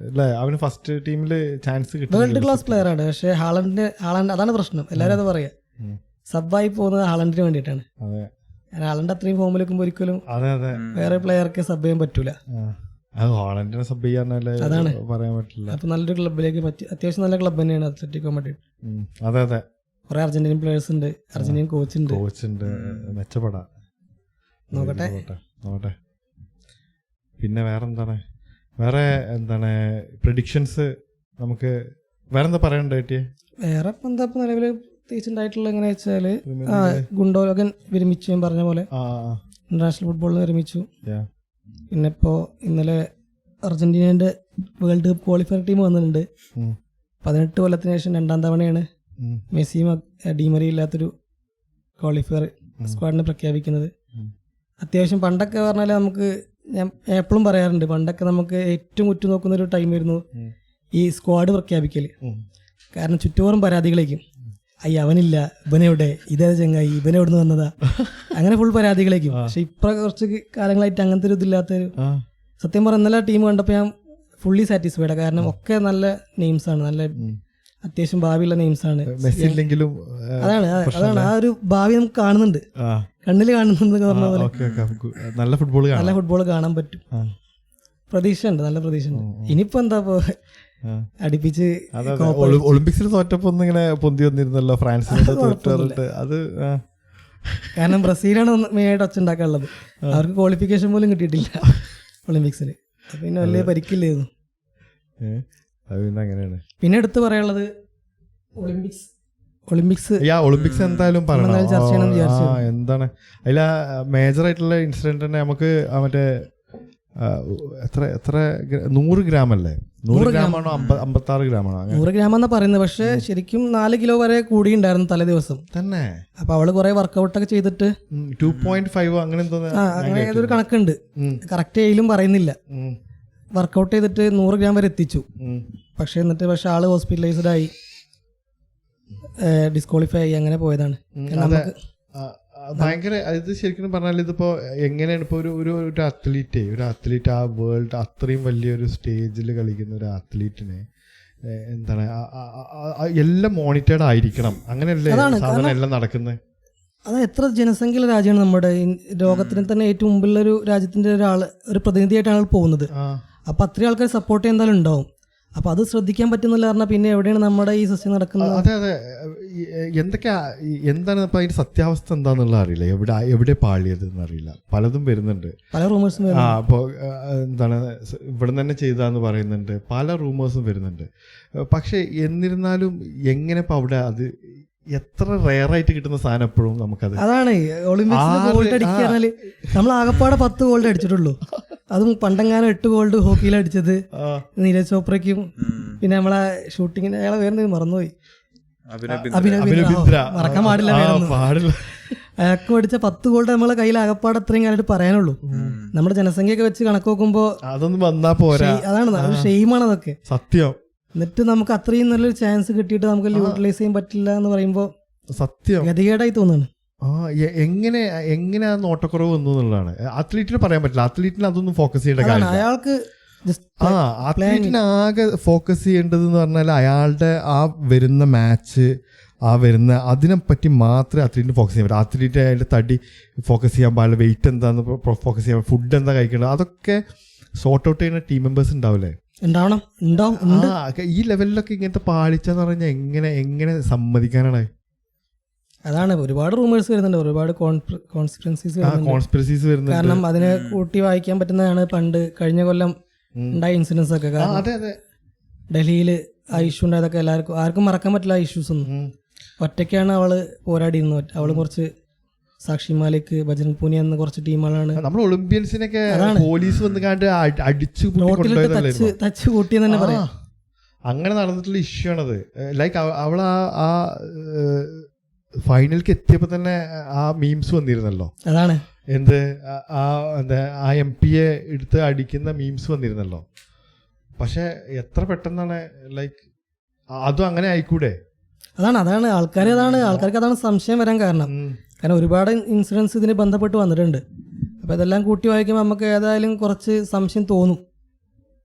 അല്ലേ, അവന് ഫസ്റ്റ് ടീമില് ചാൻസ് കിട്ടും. വേൾഡ് ക്ലാസ് പ്ലെയർ ആണ്. പക്ഷെ ഹാളണ്ട് അതാണ് പ്രശ്നം. എല്ലാവരും അത് പറയാ, സബ്ബായി പോകുന്നത് ഹാളണ്ടിന് വേണ്ടിയിട്ടാണ്. ഹാളണ്ട് അത്രയും ഫോമിൽ വെക്കുമ്പോൾ ഒരിക്കലും വേറെ പ്ലെയർക്ക് സബ് ചെയ്യാൻ പറ്റൂല. ഹാളണ്ടിനെ സബ് ചെയ്യാനല്ലേ അതാണ് പറയാൻ പറ്റില്ല. അപ്പൊ നല്ലൊരു ക്ലബിലേക്ക് അത്യാവശ്യം നല്ല ക്ലബ് തന്നെയാണ് അത്ലറ്റിക്കോ മാഡ്രിഡ്. അതെ അതെ, കുറെ അർജന്റീനൻ പ്ലേയേഴ്സ് ഉണ്ട്, അർജന്റീനൻ കോച്ച് ഉണ്ട്. മെച്ചപ്പെടാം, നോക്കട്ടെ. പിന്നെ വേറെ എന്താണ് പ്രെഡിക്ഷൻസ് നമുക്ക് വേറെന്താ പറയണ്ടേ? വേറെ ഇപ്പൊ എന്താ നിലവില് പ്രത്യേകിച്ചുണ്ടായിട്ടുള്ള എങ്ങനെ വെച്ചാല് ഗുണ്ടോലകൻ വിരമിച്ചു. ഞാൻ പറഞ്ഞ പോലെ ഇന്റർനാഷണൽ ഫുട്ബോളിൽ വിരമിച്ചു. പിന്നെ ഇപ്പോ ഇന്നലെ അർജന്റീനയുടെ വേൾഡ് കപ്പ് ക്വാളിഫയർ ടീം വന്നിട്ടുണ്ട്. 18 കൊല്ലത്തിന് ശേഷം 2ാം തവണയാണ് മെസ്സിയും ഡിമറിയും ഇല്ലാത്തൊരു ക്വാളിഫയർ സ്ക്വാഡിനെ പ്രഖ്യാപിക്കുന്നത്. അത്യാവശ്യം പണ്ടൊക്കെ പറഞ്ഞാൽ നമുക്ക്, ഞാൻ എപ്പോഴും പറയാറുണ്ട്, പണ്ടൊക്കെ നമുക്ക് ഏറ്റവും ഉറ്റുനോക്കുന്ന ഒരു ടൈമായിരുന്നു ഈ സ്ക്വാഡ് പ്രഖ്യാപിക്കൽ. കാരണം ചുറ്റോറും പരാതികളേക്കും, അവനില്ല, ഇവനെവിടെ, ഇതേ ചങ്ങായി, ഇവനെവിടുന്ന് വന്നതാ, അങ്ങനെ ഫുൾ പരാതികളേക്കും. പക്ഷെ ഇപ്പൊ കുറച്ച് കാലങ്ങളായിട്ട് അങ്ങനത്തെ ഒരു ഇതില്ലാത്തൊരു, സത്യം പറഞ്ഞ ഇന്നലെ ടീം കണ്ടപ്പോൾ ഞാൻ ഫുള്ളി സാറ്റിസ്ഫൈഡ്. കാരണം ഒക്കെ നല്ല നെയിംസ് ആണ്, നല്ല അത്യാവശ്യം ഭാവിയുള്ള നെയിംസ് ആണ്. അതാണ് ആ ഒരു ഭാവി നമുക്ക് കാണുന്നുണ്ട്, കണ്ണിൽ കാണുന്നുണ്ട്. പറഞ്ഞ പോലെ നല്ല ഫുട്ബോൾ കാണാൻ പറ്റും. പ്രതീക്ഷ ഉണ്ട്, നല്ല പ്രതീക്ഷ ഉണ്ട്. ഇനിയിപ്പോ എന്താ അടുപ്പിച്ച് ഒളിമ്പിക്സിൽ തോറ്റപ്പോ ഇങ്ങനെ പൊന്തി വന്നിരുന്നല്ലോ ഫ്രാൻസിനോട്. അത് കാരണം ബ്രസീലാണ് മെയിനായിട്ട് ഒച്ചുണ്ടാക്കാനുള്ളത്. അവർക്ക് ക്വാളിഫിക്കേഷൻ പോലും കിട്ടിയിട്ടില്ല ഒളിമ്പിക്സിൽ. പിന്നെ വലിയ പരിക്കില്ലായിരുന്നു. പിന്നെ എടുത്ത് പറയാനുള്ളത് ഒളിമ്പിക്സ് എന്തായാലും പറയണം. എന്താണ് അതിൽ മേജർ ആയിട്ടുള്ള ഇൻസിഡന്റ് തന്നെ നമുക്ക് മറ്റേ എത്ര 100 ഗ്രാം അല്ലേ, 100 ഗ്രാമാണോ 56 ഗ്രാമാണോ? 100 ഗ്രാം എന്നാ പറയുന്നത്. പക്ഷെ ശരിക്കും 4 കിലോ വരെ കൂടിയുണ്ടായിരുന്നു തലേ ദിവസം തന്നെ. അപ്പൊ അവള് കുറെ വർക്കൗട്ടൊക്കെ ചെയ്തിട്ട് 2.5 അങ്ങനെ അങ്ങനെ ഏതൊരു കണക്കുണ്ട്, കറക്റ്റ് ആയാലും പറയുന്നില്ല. വർക്കൗട്ട് ചെയ്തിട്ട് 100 ഗ്രാം വരെ എത്തിച്ചു. പക്ഷെ ആള് ഹോസ്പിറ്റലൈസ്ഡ് ആയി, ഡിസ്ക്വാളിഫൈ ആയി, അങ്ങനെ പോയതാണ്. ഭയങ്കര ഇത് ശരിക്കും പറഞ്ഞാൽ ഇതിപ്പോ എങ്ങനെയാണ് ഇപ്പൊ ഒരു അത്ലീറ്റ് ആ വേൾഡ് അത്രയും വലിയൊരു സ്റ്റേജിൽ കളിക്കുന്ന ഒരു അത്ലീറ്റിനെ എന്താണ് എല്ലാം മോണിറ്റേർഡ് ആയിരിക്കണം, അങ്ങനെയല്ലേ സാധാരണ എല്ലാം നടക്കുന്നത്. അത് എത്ര ജനസംഖ്യയുള്ള രാജ്യമാണ് നമ്മുടെ ലോകത്തിന് തന്നെ ഏറ്റവും മുമ്പിലുള്ള ഒരു രാജ്യത്തിന്റെ ഒരു പ്രതിനിധിയായിട്ടാണ് പോകുന്നത്. അപ്പൊ അത്രയും ആൾക്കാർ സപ്പോർട്ട് എന്തായാലും ഉണ്ടാവും. അപ്പൊ അത് ശ്രദ്ധിക്കാൻ പറ്റുന്നില്ല പറഞ്ഞാൽ പിന്നെ എവിടെയാണ് നമ്മുടെ ഈ സസ്യം നടക്കുന്നത്? അതെ അതെ, എന്താണ് ഇപ്പൊ അതിന്റെ സത്യാവസ്ഥ എന്താന്നുള്ള അറിയില്ല, എവിടെ പാളിയത് എന്നറിയില്ല. പലതും വരുന്നുണ്ട്, പല റൂമേഴ്സും. അപ്പോൾ എന്താണ് ഇവിടെ തന്നെ ചെയ്താന്ന് പറയുന്നുണ്ട്, പല റൂമേഴ്സും വരുന്നുണ്ട്. പക്ഷെ എന്നിരുന്നാലും എങ്ങനെ ഇപ്പൊ അവിടെ അത് എത്ര റെയറായിട്ട് കിട്ടുന്ന സാധനം എപ്പോഴും നമുക്കത്. അതാണ് ഒളിമ്പിക്സിൽ ഗോൾഡ് അടിക്കാല് നമ്മൾ ആകപ്പാടെ 10 ഗോൾഡ് അടിച്ചിട്ടുള്ളൂ. അതും പണ്ടെങ്ങാനും 8 ഗോൾഡ് ഹോക്കിയിൽ അടിച്ചത് നീരജ് ചോപ്രയ്ക്കും പിന്നെ നമ്മളെ ഷൂട്ടിങ്ങിന് അയാളെ വേറെ മറന്നുപോയി, മറക്കാൻ പാടില്ല. അയാൾക്ക് പഠിച്ച 10 ഗോൾഡ് നമ്മളെ കയ്യിൽ ആകപ്പാടെ അത്രയും കാലത്ത് പറയാനുള്ളൂ. നമ്മുടെ ജനസംഖ്യയൊക്കെ വെച്ച് കണക്ക് നോക്കുമ്പോ അതൊന്നും വന്നാ പോരാ. അതാണ് ഷെയിമാണ് അതൊക്കെ, സത്യം. എന്നിട്ട് നമുക്ക് അത്രയും നല്ലൊരു ചാൻസ് കിട്ടിയിട്ട് നമുക്ക് യൂട്ടിലൈസ് ചെയ്യാൻ പറ്റില്ല എന്ന് പറയുമ്പോൾ സത്യം ഗതികേടായി തോന്നുന്നു. എങ്ങനെ ആ നോട്ടക്കുറവ് വന്നു എന്നുള്ളതാണ്. അത്ലീറ്റിന് പറയാൻ പറ്റില്ല, അത്ലീറ്റിന് അതൊന്നും ഫോക്കസ് ചെയ്യേണ്ട കാര്യം. അയാൾക്ക് അത്ലീറ്റിന് ആകെ ഫോക്കസ് ചെയ്യേണ്ടത് എന്ന് പറഞ്ഞാൽ അയാളുടെ ആ വരുന്ന മാച്ച്, ആ വരുന്ന അതിനെപ്പറ്റി മാത്രമേ അത്ലീറ്റിന് ഫോക്കസ് ചെയ്യാൻ പറ്റും. അത്ലീറ്റ് അയാളുടെ തടി ഫോക്കസ് ചെയ്യാൻ പാടില്ല, വെയിറ്റ് എന്താന്ന് ഫോക്കസ് ചെയ്യാൻ, ഫുഡ് എന്താ കഴിക്കേണ്ടത്, അതൊക്കെ സോർട്ട് ഔട്ട് ചെയ്യുന്ന ടീം മെമ്പേഴ്സ് ഉണ്ടാവില്ലേ? ഈ ലെവലിലൊക്കെ ഇങ്ങനത്തെ പാളിച്ചെന്ന് പറഞ്ഞാൽ എങ്ങനെ സമ്മതിക്കാനാണ്? അതാണ് ഒരുപാട് റൂമേഴ്സ് വരുന്നുണ്ട്, ഒരുപാട് കോൺസ്പിറസീസ് വരുന്നുണ്ട്. കാരണം അതിനെ കൂട്ടി വായിക്കാൻ പറ്റുന്നതാണ് പണ്ട് കഴിഞ്ഞ കൊല്ലം ഉണ്ടായ ഇൻസിഡൻസ് ഒക്കെ. ഡൽഹിയിൽ ആ ഇഷ്യൂ ഉണ്ടായതൊക്കെ ആർക്കും മറക്കാൻ പറ്റില്ല. ആ ഇഷ്യൂസ് ഒന്നും ഒറ്റയ്ക്കാണ് അവള് പോരാടിയിരുന്നത്. അവള് കുറച്ച് സാക്ഷി മാലിക്, ബജരംഗ് പൂനിയ എന്ന കുറച്ച് ടീമുകളാണ്. നമ്മൾ ഒളിമ്പ്യൻസിനൊക്കെ പോലീസ് വന്നുകാണ്ട് അടിച്ചു തച്ച് കൂട്ടിയെന്ന് തന്നെ പറയാം. അങ്ങനെ നടന്നിട്ടുള്ള ഇഷ്യൂ ആണത്. ലൈക്ക് അവൾ ആ ഫൈനലിലേക്ക് എത്തിയപ്പോ തന്നെ ആ മീംസ് വന്നിരുന്നല്ലോ. അതാണ് ആ MP എടുത്ത് അടിക്കുന്ന മീംസ് വന്നിരുന്നല്ലോ. പക്ഷെ എത്ര പെട്ടെന്നാണ് ലൈക്ക് അതും അങ്ങനെ ആയിക്കൂടെ? അതാണ് ആൾക്കാർക്ക് അതാണ് സംശയം വരാൻ കാരണം. കാരണം ഒരുപാട് ഇൻസിഡൻസ് ഇതിന് ബന്ധപ്പെട്ട് വന്നിട്ടുണ്ട്. അപ്പോൾ ഇതെല്ലാം കൂട്ടി വായിക്കുമ്പോൾ നമുക്ക് ഏതായാലും കുറച്ച് സംശയം തോന്നും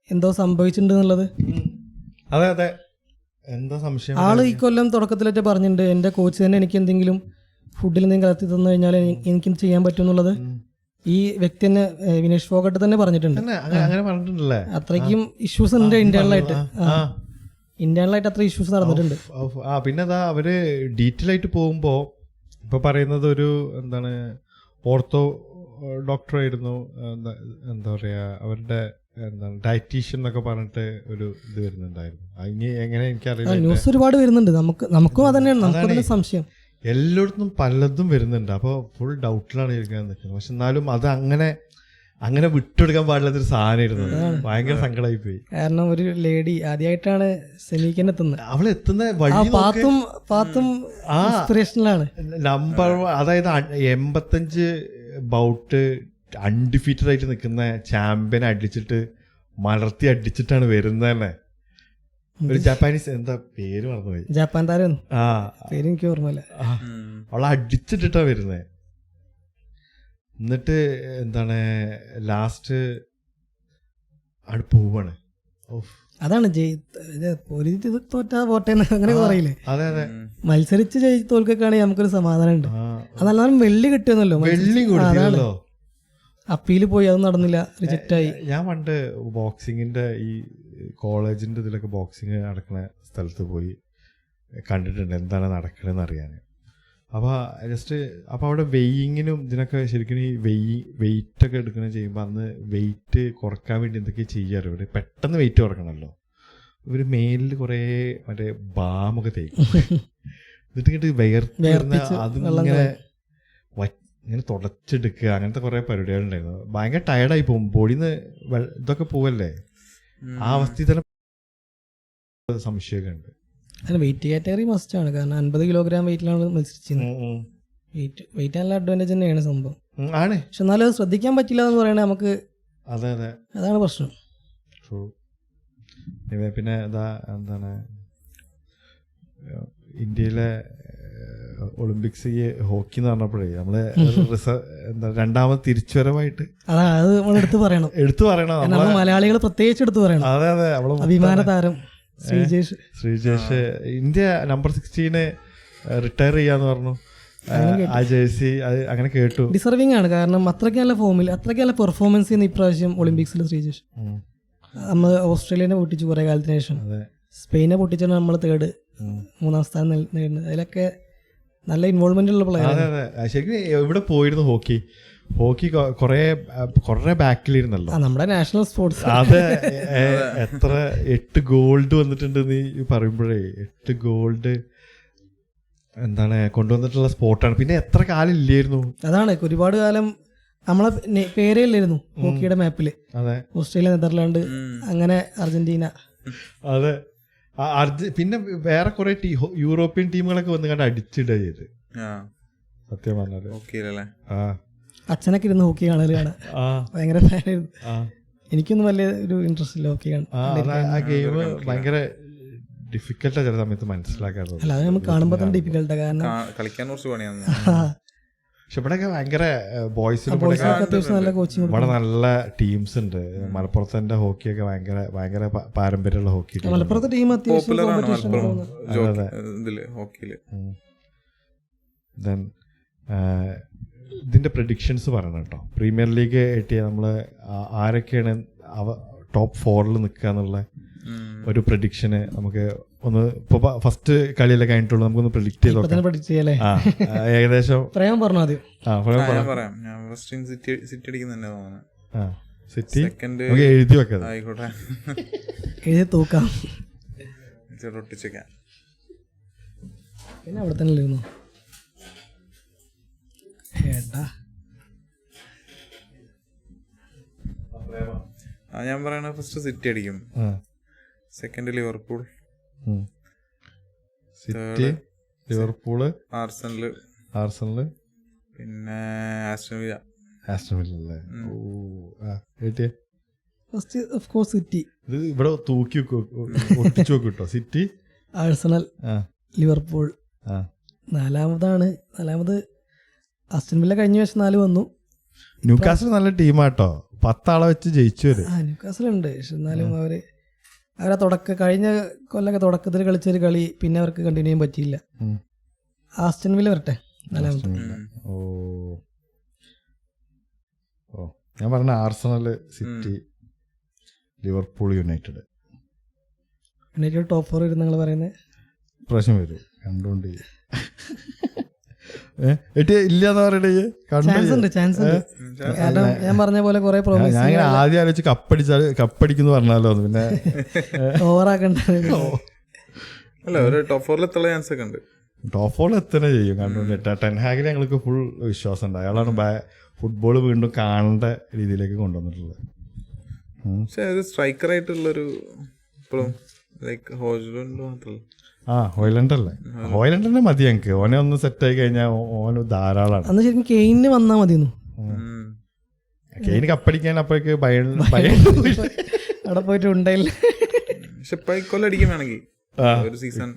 എന്തോ സംഭവിച്ചിട്ടുണ്ട് എന്നുള്ളത്. അതെ അതെ, എന്താ സംശയം? ആള് ഈ കൊല്ലം തുടക്കത്തിലേറ്റ് പറഞ്ഞിട്ടുണ്ട്, എൻ്റെ കോച്ച് തന്നെ എനിക്ക് എന്തെങ്കിലും ഫുഡിൽ എന്തെങ്കിലും കലർത്തി തന്നു കഴിഞ്ഞാൽ എനിക്ക് ചെയ്യാൻ പറ്റും എന്നുള്ളത്. ഈ വ്യക്തി തന്നെ വിനേഷ് ഫോഗട്ട് തന്നെ പറഞ്ഞിട്ടുണ്ട്. അത്രയ്ക്കും ഇഷ്യൂസ് ഉണ്ട് ഇന്റേണലായിട്ട് അത്ര ഇഷ്യൂസ് നടന്നിട്ടുണ്ട്. പിന്നെ അവര് ഡീറ്റെയിൽ ആയിട്ട് പോകുമ്പോ ഇപ്പൊ പറയുന്നത് ഒരു എന്താണ് ഓർത്തോ ഡോക്ടറായിരുന്നു, എന്താ പറയാ അവരുടെ എന്താണ് ഡയറ്റീഷ്യൻ എന്നൊക്കെ പറഞ്ഞിട്ട് ഒരു ഇത് വരുന്നുണ്ടായിരുന്നു. ഇനി എങ്ങനെ എനിക്കറിയില്ല, ന്യൂസ് ഒരുപാട് വരുന്നുണ്ട്. നമുക്കും അതന്നെയാണ് നമുക്ക് സംശയം. എല്ലായിടത്തും പലതും വരുന്നുണ്ട്. അപ്പോൾ ഫുൾ ഡൗട്ടിലാണ് ഇരിക്കാൻ നിൽക്കുന്നത്. പക്ഷെ എന്നാലും അത് അങ്ങനെ വിട്ടെടുക്കാൻ പാടില്ലാത്തൊരു സാധനമായിരുന്നു. ഭയങ്കര സങ്കടമായി പോയി. കാരണം ഒരു ലേഡി ആദ്യമായിട്ടാണ് സെമിക്ക് എത്തുന്നത്. അവൾ എത്തുന്ന വഴി ഇൻസ്പിറേഷനിലാണ്. നമ്പർ അതായത് 85 ബൗട്ട് അൺഡിഫീറ്റഡ് ആയിട്ട് നിൽക്കുന്ന ചാമ്പ്യൻ മലർത്തി അടിച്ചിട്ടാണ് വരുന്നത് തന്നെ. ഒരു ജാപ്പാനീസ്, എന്താ പേര് മറന്നുപോയി, ജപ്പാൻ താരം, പേര് എനിക്ക് ഓർമ്മയില്ല. അവളെ അടിച്ചിട്ടിട്ടാ വരുന്നത്. എന്നിട്ട് എന്താണ് ലാസ്റ്റ് അവിടെ പോവാണ്. അതാണ് തോറ്റാ പോട്ടെ അങ്ങനെ പറയില്ലേ. അതെ അതെ, മത്സരിച്ച് തോൽക്കൊക്കെയാണെങ്കിൽ നമുക്കൊരു സമാധാനം ഉണ്ട്. അതല്ലാതെ വെള്ളി കിട്ടിയെന്നല്ലോ, വെള്ളി കൊടുത്തില്ലല്ലോ. അപ്പീല് പോയി, അത് നടന്നില്ല, റിജക്റ്റ് ആയി. ഞാൻ പണ്ട് ബോക്സിങ്ങിന്റെ ഈ കോളേജിന്റെ ഇതിലൊക്കെ ബോക്സിങ് നടക്കുന്ന സ്ഥലത്ത് പോയി കണ്ടിട്ടുണ്ട് എന്താണ് നടക്കണമെന്ന് അറിയാൻ. അപ്പോൾ അവിടെ വെയിങ്ങിനും ഇതിനൊക്കെ ശരിക്കും ഈ വെയിറ്റ് ഒക്കെ എടുക്കണ ചെയ്യുമ്പോൾ അന്ന് വെയിറ്റ് കുറക്കാൻ വേണ്ടി എന്തൊക്കെ ചെയ്യാറ് ഇവിടെ, പെട്ടെന്ന് വെയിറ്റ് കുറക്കണമല്ലോ. ഇവർ മേലിൽ കുറേ മറ്റേ ബാമൊക്കെ തേക്കും. എന്നിട്ട് ഇങ്ങോട്ട് വിയർത്ത് അതിങ്ങനെ ഇങ്ങനെ തുടച്ചെടുക്കുക, അങ്ങനത്തെ കുറേ പരിപാടികളുണ്ടായിരുന്നു. ഭയങ്കര ടയർഡായി പോകും, ബോഡിന്ന് ഇതൊക്കെ പോവല്ലേ. ആ അവസ്ഥയിൽ തന്നെ സംശയമൊക്കെ ഉണ്ട്. വെയിറ്റ് കാറ്റഗറി മസ്റ്റ് ആണ്. കാരണം 50 കിലോഗ്രാം വെയിറ്റിലാണ് മത്സരിച്ചിരുന്നത്. വെയിറ്റ് നല്ല അഡ്വാൻറ്റേജ് തന്നെയാണ് സംഭവം. ആണ്, പക്ഷെ എന്നാലും അത് ശ്രദ്ധിക്കാൻ പറ്റില്ല എന്ന് പറയണേ നമുക്ക്. അതെ അതെ, അതാണ് പ്രശ്നം. പിന്നെ എന്താണ് ഇന്ത്യയിലെ ഒളിമ്പിക്സ് ഈ ഹോക്കി എന്ന് പറഞ്ഞപ്പോഴേ നമ്മള് എന്താ രണ്ടാമത് തിരിച്ചുവരവായിട്ട് അതാ അത് നമ്മൾ എടുത്തു പറയണം. എടുത്തു പറയണം നമ്മൾ മലയാളികൾ പ്രത്യേകിച്ച് എടുത്തു പറയണം. അതെ അതെ അവള് അഭിമാന താരം ശ്രീജേഷ് ഇന്ത്യ നമ്പർ 16 റിട്ടയർ ചെയ്യാന്ന് പറഞ്ഞു. ആ ജേഴ്സി അത് അങ്ങനെ കേട്ടു. ഡിസർവിംഗ് ആണ്, കാരണം അത്രയ്ക്ക് നല്ല ഫോമിൽ അത്രയ്ക്ക് നല്ല പെർഫോമൻസ് ചെയ്യുന്ന ഇപ്രാവശ്യം ഒളിമ്പിക്സിൽ ശ്രീജേഷ്. നമ്മൾ ഓസ്ട്രേലിയനെ പൊട്ടിച്ചു കുറെ കാലത്തിന് ശേഷം, സ്പെയിനെ പൊട്ടിച്ചാണ് നമ്മൾ 3rd 3ാം സ്ഥാനം നേടുന്നത്. അതിലൊക്കെ നല്ല ഇൻവോൾവ്മെന്റ് ഉള്ള പ്ലെയർ. അതെ അതെ ശരിക്കും എവിടെ പോയിരുന്നു ഹോക്കി കൊറേ ബാക്കിലിരുന്നല്ലോ. നമ്മുടെ നാഷണൽ സ്പോർട്സ്. അതെ എത്ര 8 ഗോൾഡ് വന്നിട്ടുണ്ട് നീ പറയുമ്പോഴേ 8 ഗോൾഡ് എന്താണ് കൊണ്ടുവന്നിട്ടുള്ള സ്പോർട്ടാണ്. പിന്നെ എത്ര കാലം ഇല്ലായിരുന്നു. അതാണ് ഒരുപാട് കാലം നമ്മളെ പേരേ ഇല്ലായിരുന്നു ഹോക്കിയുടെ മാപ്പില്. അതെ ഓസ്ട്രേലിയ, നെതർലാൻഡ്, അങ്ങനെ അർജന്റീന. അതെ പിന്നെ വേറെ കുറെ യൂറോപ്യൻ ടീമുകളൊക്കെ വന്ന് കണ്ട് അടിച്ചിടുക ചെയ്ത് സത്യം പറഞ്ഞാല്. അച്ഛനൊക്കെ ഇരുന്ന് ഹോക്കി കാണാൻ ഭയങ്കര ഫാനായിരുന്നു. എനിക്കൊന്നും വലിയ ഒരു ഇൻട്രസ്റ്റ് ഇല്ല ഹോക്കി കാണാൻ. ആ ഗെയിം ഭയങ്കര ഡിഫിക്കൽട്ടാ ചില സമയത്ത് മനസ്സിലാക്കാറുണ്ട്. അല്ല അത് നമുക്ക് കാണുമ്പോ തന്നെ ഡിഫിക്കൽട്ടാ, കാരണം കളിക്കാൻ കുറച്ച് പണിയാണ്. പക്ഷെ ഇവിടെയൊക്കെ ഭയങ്കര ബോയ്സിന് നല്ല കോച്ചിങ്, ഇവിടെ നല്ല ടീംസ് ഉണ്ട്. മലപ്പുറത്തിന്റെ ഹോക്കിയൊക്കെ ഭയങ്കര പാരമ്പര്യമുള്ള ഹോക്കി. മലപ്പുറത്തെ ടീം ദെൻ ഇതിന്റെ പ്രഡിക്ഷൻസ് പറയണം കേട്ടോ. പ്രീമിയർ ലീഗ് ആയിട്ട് നമ്മള് ആരൊക്കെയാണ് ടോപ്പ് 4 നിൽക്കുക എന്നുള്ള ഒരു പ്രഡിക്ഷന് നമുക്ക് ഒന്ന് ഇപ്പൊ ഫസ്റ്റ് കളിയല്ലേ കഴിഞ്ഞിട്ടുള്ളൂ, നമുക്കൊന്ന് പ്രഡിക്ട് ചെയ്ത് നോക്കാം. ഏകദേശം പറഞ്ഞു ആദ്യം. സിറ്റി എഴുതി വെക്കാം, എഴുതി തൂക്കാം. പിന്നെ അവിടെ തന്നെ ഇരുന്നു. ഞാൻ പറയണ ഫസ്റ്റ് സിറ്റി അടിക്കും, സെക്കൻഡ് ലിവർപൂൾ, സിറ്റി, ലിവർപൂള്, ആർസണല്, പിന്നെ Aston villa. First of course city. ഇത് ഇവിടെ തൂക്കി ഒട്ടിച്ചു വെക്കും കേട്ടോ. City, Arsenal, Liverpool. നാലാമത് ആസ്റ്റൺ വില്ല. കഴിഞ്ഞ വർഷം 4 വന്നു. ന്യൂകാസിൽ നല്ല ടീമാട്ടോ, 10 ആളെ വെച്ച് ജയിച്ചു വരും. ന്യൂകാസിലുണ്ട്, പക്ഷെ എന്നാലും അവരാ കഴിഞ്ഞ കൊല്ലൊക്കെ തുടക്കത്തിൽ കളിച്ചൊരു കളി പിന്നെ അവർക്ക് കണ്ടിന്യൂ ചെയ്യാൻ പറ്റിയില്ല. ആസ്റ്റൺ വില്ല വരട്ടെ 4ാമത്തെ. ഞാൻ പറഞ്ഞ ആർസണല്, സിറ്റി, ലിവർപൂൾ, യുണൈറ്റഡ് ടോപ്പ് 4 വരും നിങ്ങൾ പറയുന്നത്. പ്രാവശ്യം വരും കണ്ടുകൊണ്ട് ഇല്ലാന്ന് പറയണേ. ചാൻസ് ഉണ്ട്. ഞാൻ പറഞ്ഞ പോലെ കുറെ ഞാൻ ആദ്യം ആലോചിച്ച് കപ്പടിക്കുന്നു പറഞ്ഞാലോ, പിന്നെ ഓവറാക്കണ്ട. ടോപ്പ് 4 എത്തുള്ള ചാൻസ് ഒക്കെ ഉണ്ട്. ടോപ്പ് 4 എത്തന്നെ ചെയ്യും. കണ്ടുകൊണ്ട് ടെൻഹാഗിൽ ഞങ്ങൾക്ക് ഫുൾ വിശ്വാസം ഉണ്ട്. അയാളാണ് ഫുട്ബോൾ വീണ്ടും കാണേണ്ട രീതിയിലേക്ക് കൊണ്ടുവന്നിട്ടുള്ളത്. പക്ഷെ ഒരു സ്ട്രൈക്കർ ആയിട്ടുള്ളൊരു ലൈക്ക് ഹോയ്ലൻഡ് മാത്രമല്ല. ഹോയ്ലൻഡ് അല്ലേ, ഹോയ്ലൻഡ് തന്നെ മതി ഞങ്ങക്ക്. ഓനെ ഒന്ന് സെറ്റ് ആയി കഴിഞ്ഞാൽ ഓന് ധാരാളമാണ്. അന്ന് ശരിക്കും കെയിന് വന്നാ മതിയെന്നു. കെയിന് കപ്പടിക്കാൻ അപ്പോഴേക്ക് അവിടെ പോയിട്ട് ഉണ്ടായില്ല. പക്ഷെ കൊല്ലടിക്കാൻ വേണമെങ്കിൽ ഒരു സീസൺ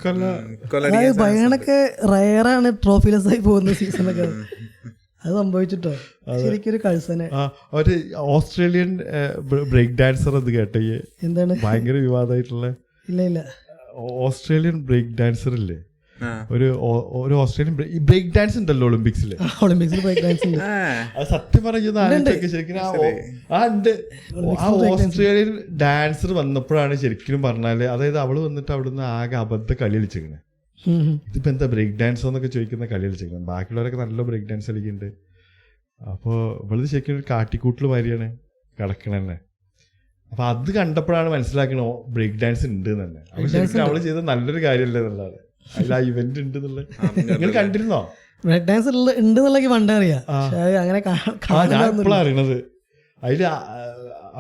ബയണൊക്കെ റയറാണ് ട്രോഫിലെസ് ആയി പോകുന്ന സീസണൊക്കെ. അത് സംഭവിച്ചിട്ടോ ശരിക്കൊരു കൾസനെ. ഒരു ഓസ്ട്രേലിയൻ ബ്രേക്ക് ഡാൻസർ അത് കേട്ടോ, എന്താണ് ഭയങ്കര വിവാദമായിട്ടുള്ള. ഇല്ല ഓസ്ട്രേലിയൻ ബ്രേക്ക് ഡാൻസർ ഇല്ലേ, ഒരു ഓസ്ട്രേലിയൻ ബ്രേക്ക് ഡാൻസ് ഉണ്ടല്ലോ ഒളിമ്പിക്സിൽ ബ്രേക്ക് ഡാൻസ് ഉണ്ട്. അത് സത്യം പറയുന്നത് ശരിക്കും ആ ഓസ്ട്രേലിയൻ ഡാൻസർ വന്നപ്പോഴാണ് ശരിക്കും പറഞ്ഞാല്, അതായത് അവള് വന്നിട്ട് അവിടുന്ന് ആകെ അബദ്ധ കളി കളിച്ചിരിക്കണേ. ഇതിപ്പോ എന്താ ബ്രേക്ക് ഡാൻസോ എന്നൊക്കെ ചോദിക്കുന്ന കളി കളിച്ചിരിക്കണം. ബാക്കിയുള്ളവരൊക്കെ നല്ല ബ്രേക്ക് ഡാൻസ് കളിക്കുന്നുണ്ട്. അപ്പൊ ഇവളത് ശരിക്കും ഒരു കാട്ടിക്കൂട്ടിൽ മാതിരിയാണ് കിടക്കണല്ലേ. അപ്പൊ അത് കണ്ടപ്പോഴാണ് മനസ്സിലാക്കണോ ബ്രേക്ക് ഡാൻസ് ഉണ്ട് തന്നെ. അപ്പൊ ശരിക്കും അവള് ചെയ്ത നല്ലൊരു കാര്യമല്ലേ എന്നുള്ളത്. അതിൽ ആ ഇവന്റ് ഉണ്ട് എന്നുള്ളത് നിങ്ങൾ കണ്ടിരുന്നോ? ബ്രേക്ക് ഡാൻസ് ഉണ്ടെന്നുള്ളതൊക്കെ പണ്ടേ അറിയാം. അങ്ങനെ ഞാൻ ഇപ്പോഴാണ് അറിയണത്. അതില്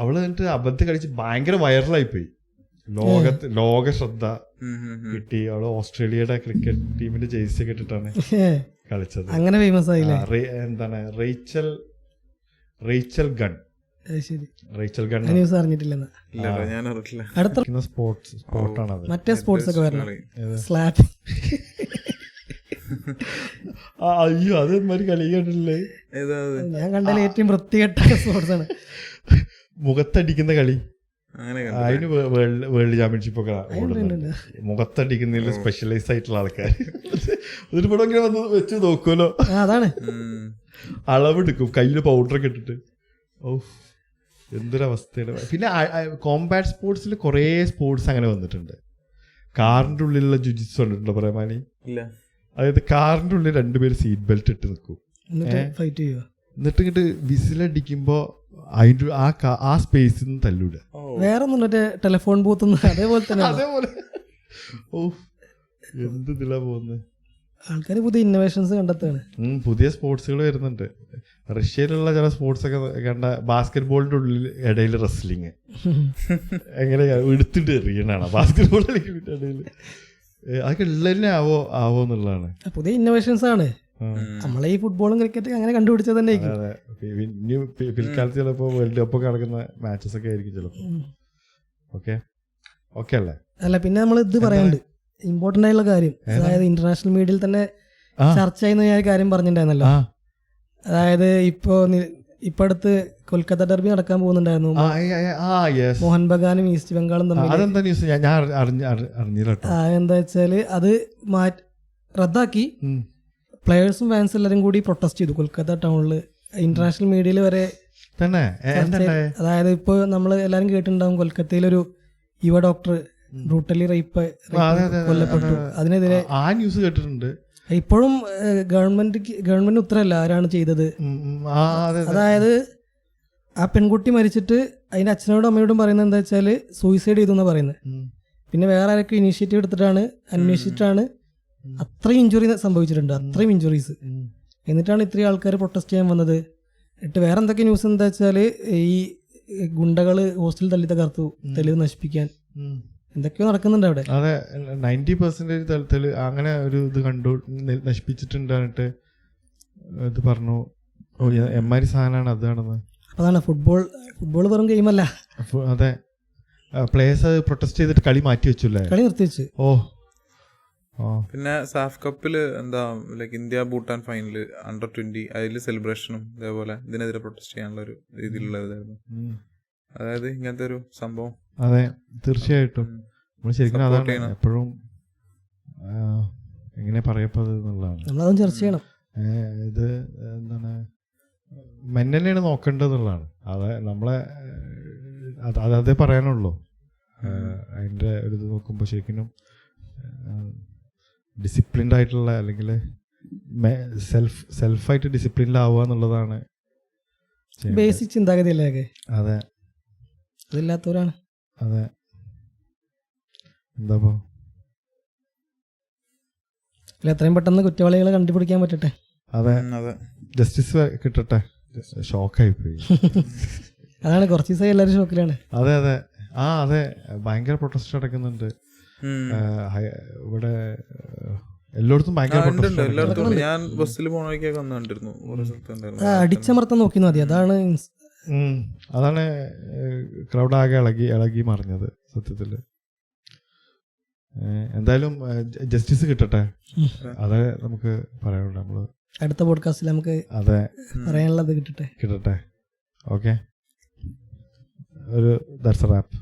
അവള് എന്നിട്ട് അബദ്ധം കളിച്ച് ഭയങ്കര വൈറലായി പോയി. ലോക ശ്രദ്ധ കിട്ടി. അവള് ഓസ്ട്രേലിയയുടെ ക്രിക്കറ്റ് ടീമിന്റെ ജേഴ്സി ഒക്കെ ഇട്ടിട്ടാണ് കളിച്ചത്. അങ്ങനെ ഫേമസ് ആയില്ലേ. എന്താണ് Rachel gun. Rachel gun news അറിഞ്ഞിട്ടില്ല. സ്പോർട്ടാണ്. മറ്റേ സ്പോർട്സ് ഒക്കെ വരണം. സ്ലാപ്പിംഗ് അയ്യോ അത് ഒരു കളി കണ്ടില്ലേ, ഏതാ അത്? ഞാൻ കണ്ടതിൽ ഏറ്റവും വൃത്തികെട്ട സ്പോർട്സ് ആണ്. മുഖത്തടിക്കുന്ന കളി. അങ്ങനെ അതിന് വേൾഡ് ചാമ്പ്യൻഷിപ്പ് ഒക്കെ ഓടുന്നുണ്ട്. മുഖത്തടിക്കുന്നതിൽ സ്പെഷ്യലൈസ് ആയിട്ടുള്ള ആൾക്കാർ ഒരു പടം ഇങ്ങനെ വന്ന് വെച്ച് നോക്കുമല്ലോ. അതാണ് അളവെടുക്കും കയ്യിൽ പൗഡറൊക്കെ ഇട്ടിട്ട്. ഓ എന്തൊരവസ്ഥയാണ്. പിന്നെ കോമ്പാറ്റ് സ്പോർട്സിൽ കുറേ സ്പോർട്സ് അങ്ങനെ വന്നിട്ടുണ്ട്. കാറിൻ്റെ ഉള്ളിലുള്ള ജുജിത്സു കണ്ടിട്ടുണ്ടോ പ്രേമാനി? ഇല്ല. അതായത് കാറിൻ്റെ ഉള്ളിൽ രണ്ടുപേര് സീറ്റ് ബെൽറ്റ് ഇട്ട് നിൽക്കും, ഫൈറ്റ് ചെയ്യുക, എന്നിട്ട് ഇങ്ങോട്ട് വിസിലടിക്കുമ്പോൾ അതിൻ്റെ ആ സ്പേസിൽ നിന്ന് തല്ലൂടുക. വേറെ ഒന്നും ടെലിഫോൺ ബൂത്ത് അതേപോലെ തന്നെ. അതേപോലെ ഓ എന്ത് ഇതിലാ പോകുന്നത്. ആൾക്കാർ പുതിയ ഇന്നോവേഷൻസ് കണ്ടെത്താണ്. പുതിയ സ്പോർട്സുകൾ വരുന്നുണ്ട്. റഷ്യയിലുള്ള ചില സ്പോർട്സ് ഒക്കെ കണ്ട, ബാസ്കറ്റ് ബോളിന്റെ ഉള്ളിൽ ഇടയിൽ റെസ്ലിങ് എങ്ങനെ എടുത്തിട്ട് എറിയണാണ് ബാസ്കറ്റ് ബോൾ കളിക്കുന്ന ഇടയിൽ. അതൊക്കെ ഉള്ളതന്നെ ആവോ എന്നുള്ളതാണ്. പുതിയ ഇന്നോവേഷൻസ് ആണ്. നമ്മളെ ഈ ഫുട്ബോളും ക്രിക്കറ്റും അങ്ങനെ കണ്ടുപിടിച്ചത് തന്നെ. അതെ, ഇനി പിൽക്കാലത്ത് ചിലപ്പോൾ വേൾഡ് കപ്പ് ഒക്കെ നടക്കുന്ന മാച്ചസ് ഒക്കെ ആയിരിക്കും ചിലപ്പോൾ. ഓക്കെ അല്ലേ? അല്ല, പിന്നെ നമ്മൾ ഇത് പറയാനുണ്ട്, ഇമ്പോർട്ടന്റ് ആയിട്ടുള്ള കാര്യം. അതായത് ഇന്റർനാഷണൽ മീഡിയയിൽ തന്നെ ചർച്ച ചെയ്യുന്ന ഞാൻ കാര്യം പറഞ്ഞിട്ടുണ്ടായിരുന്നല്ലോ. അതായത് ഇപ്പൊ അടുത്ത് കൊൽക്കത്ത ഡെർബി നടക്കാൻ പോകുന്നുണ്ടായിരുന്നു. മോഹൻ ബഗാനും ഈസ്റ്റ് ബംഗാളും തമ്മിൽ. എന്താ വെച്ചാല് അത് റദ്ദാക്കി. പ്ലെയേഴ്സും ഫാൻസും എല്ലാരും കൂടി പ്രൊട്ടസ്റ്റ് ചെയ്തു കൊൽക്കത്ത ടൗണില്. ഇന്റർനാഷണൽ മീഡിയയിൽ വരെ തന്നെ. അതായത് ഇപ്പൊ നമ്മള് എല്ലാരും കേട്ടിട്ടുണ്ടാവും, കൊൽക്കത്തയിലൊരു യുവ ഡോക്ടർ ബ്രൂട്ടലി കൊല്ലപ്പെട്ടു. അതിനെതിരെ ആ ന്യൂസ് കേട്ടിട്ടുണ്ട്. ഇപ്പോഴും ഗവൺമെന്റ് ഉത്തരവല്ല ആരാണ് ചെയ്തത്. അതായത് ആ പെൺകുട്ടി മരിച്ചിട്ട് അതിന്റെ അച്ഛനോടും അമ്മയോടും പറയുന്നത് എന്താ വെച്ചാല് സൂയിസൈഡ് ചെയ്തു എന്നാ പറയുന്നത്. പിന്നെ വേറെ ആരൊക്കെ ഇനീഷ്യേറ്റീവ് എടുത്തിട്ടാണ് അന്വേഷിച്ചിട്ടാണ്. അത്രയും ഇഞ്ചുറി സംഭവിച്ചിട്ടുണ്ട്, അത്രയും ഇഞ്ചുറീസ്. എന്നിട്ടാണ് ഇത്രയും ആൾക്കാർ പ്രൊട്ടസ്റ്റ് ചെയ്യാൻ വന്നത്. എന്നിട്ട് വേറെ എന്തൊക്കെ ന്യൂസ് എന്താ വെച്ചാല് ഈ ഗുണ്ടകള് ഹോസ്റ്റലിൽ തല്ലി തകർത്തു, തെളിവ് നശിപ്പിക്കാൻ, എന്തൊക്കെയോ നടക്കുന്നുണ്ട് അവിടെ. അതെ, 90% തലത്തിൽ അങ്ങനെ ഒരു ഇത് കണ്ടു നശിപ്പിച്ചിട്ടുണ്ടായിട്ട് ഇത് പറഞ്ഞു. എമ്മാരി സാധനമാണ് അതാണെന്ന്. അതാണ് ഫുട്ബോൾ വെറും ഗെയിമല്ല. അതെ, പ്ലേയേഴ്സ് പ്രൊട്ടസ്റ്റ് ചെയ്തിട്ട് കളി മാറ്റി വെച്ചില്ലേ, കളി നിർത്തിവെച്ച്. പിന്നെ സാഫ് കപ്പില് എന്താ ലൈക്ക് ഇന്ത്യ ഭൂട്ടാൻ ഫൈനല് അണ്ടർ-20 അതിൽ സെലിബ്രേഷനും ഇതേപോലെ ഇതിനെതിരെ പ്രൊട്ടസ്റ്റ് ചെയ്യാനുള്ള ഒരു രീതിയിലുള്ള ഇതായിരുന്നു. അതായത് ഇങ്ങനത്തെ ഒരു സംഭവം. അതെ, തീർച്ചയായിട്ടും നമ്മൾ ശരിക്കും അതാണ് എപ്പോഴും എങ്ങനെ പറയപ്പത് എന്നുള്ളതാണ്. നമ്മളതും ചർച്ച ചെയ്യണം. ഇത് എന്താണ് മെന്നെയാണ് നോക്കേണ്ടതെന്നുള്ളതാണ്. അത് നമ്മളെ അതേ പറയാനുള്ളൂ. അതിൻ്റെ ഒരു ഇത് നോക്കുമ്പോൾ ശരിക്കും ഡിസിപ്ലിൻഡ് ആയിട്ടുള്ള, അല്ലെങ്കിൽ സെൽഫായിട്ട് ഡിസിപ്ലിൻഡ് ആവുക എന്നുള്ളതാണ് ബേസിക് ചിന്താഗതിയല്ലേ. അതെ, അതില്ലാത്തവരാണ്. അതെ, എന്താ എത്രയും പെട്ടെന്ന് കുറ്റവാളികളെ കണ്ടുപിടിക്കാൻ പറ്റട്ടെ. അതെ, ജസ്റ്റിസ് കിട്ടട്ടെ. ഷോക്കായി പോയി. അതാണ് കുറച്ച് ദിവസമായി എല്ലാവരും ഷോക്കിലാണ്. അതെ അതെ അതെ, ഭയങ്കര പ്രൊട്ടസ്റ്റ് നടക്കുന്നുണ്ട് ഇവിടെ എല്ലായിടത്തും. ഭയങ്കര ഞാൻ ബസ്സിൽ പോണേക്കൊക്കെ കണ്ടിരുന്നു. അടിച്ചമർത്താൻ നോക്കി മതി. അതാണ് ക്രൗഡ് ആകെ ഇളകി മറിഞ്ഞത് സത്യത്തില്. എന്തായാലും ജസ്റ്റിസ് കിട്ടട്ടെ, അതേ നമുക്ക് പറയാനുണ്ട്. നമ്മള് അടുത്ത പോഡ്കാസ്റ്റിൽ നമുക്ക് അതെ പറയാനുള്ളത് കിട്ടട്ടെ. ഓക്കെ, ഒരു ദാറ്റ്സ് എ റാപ്പ്.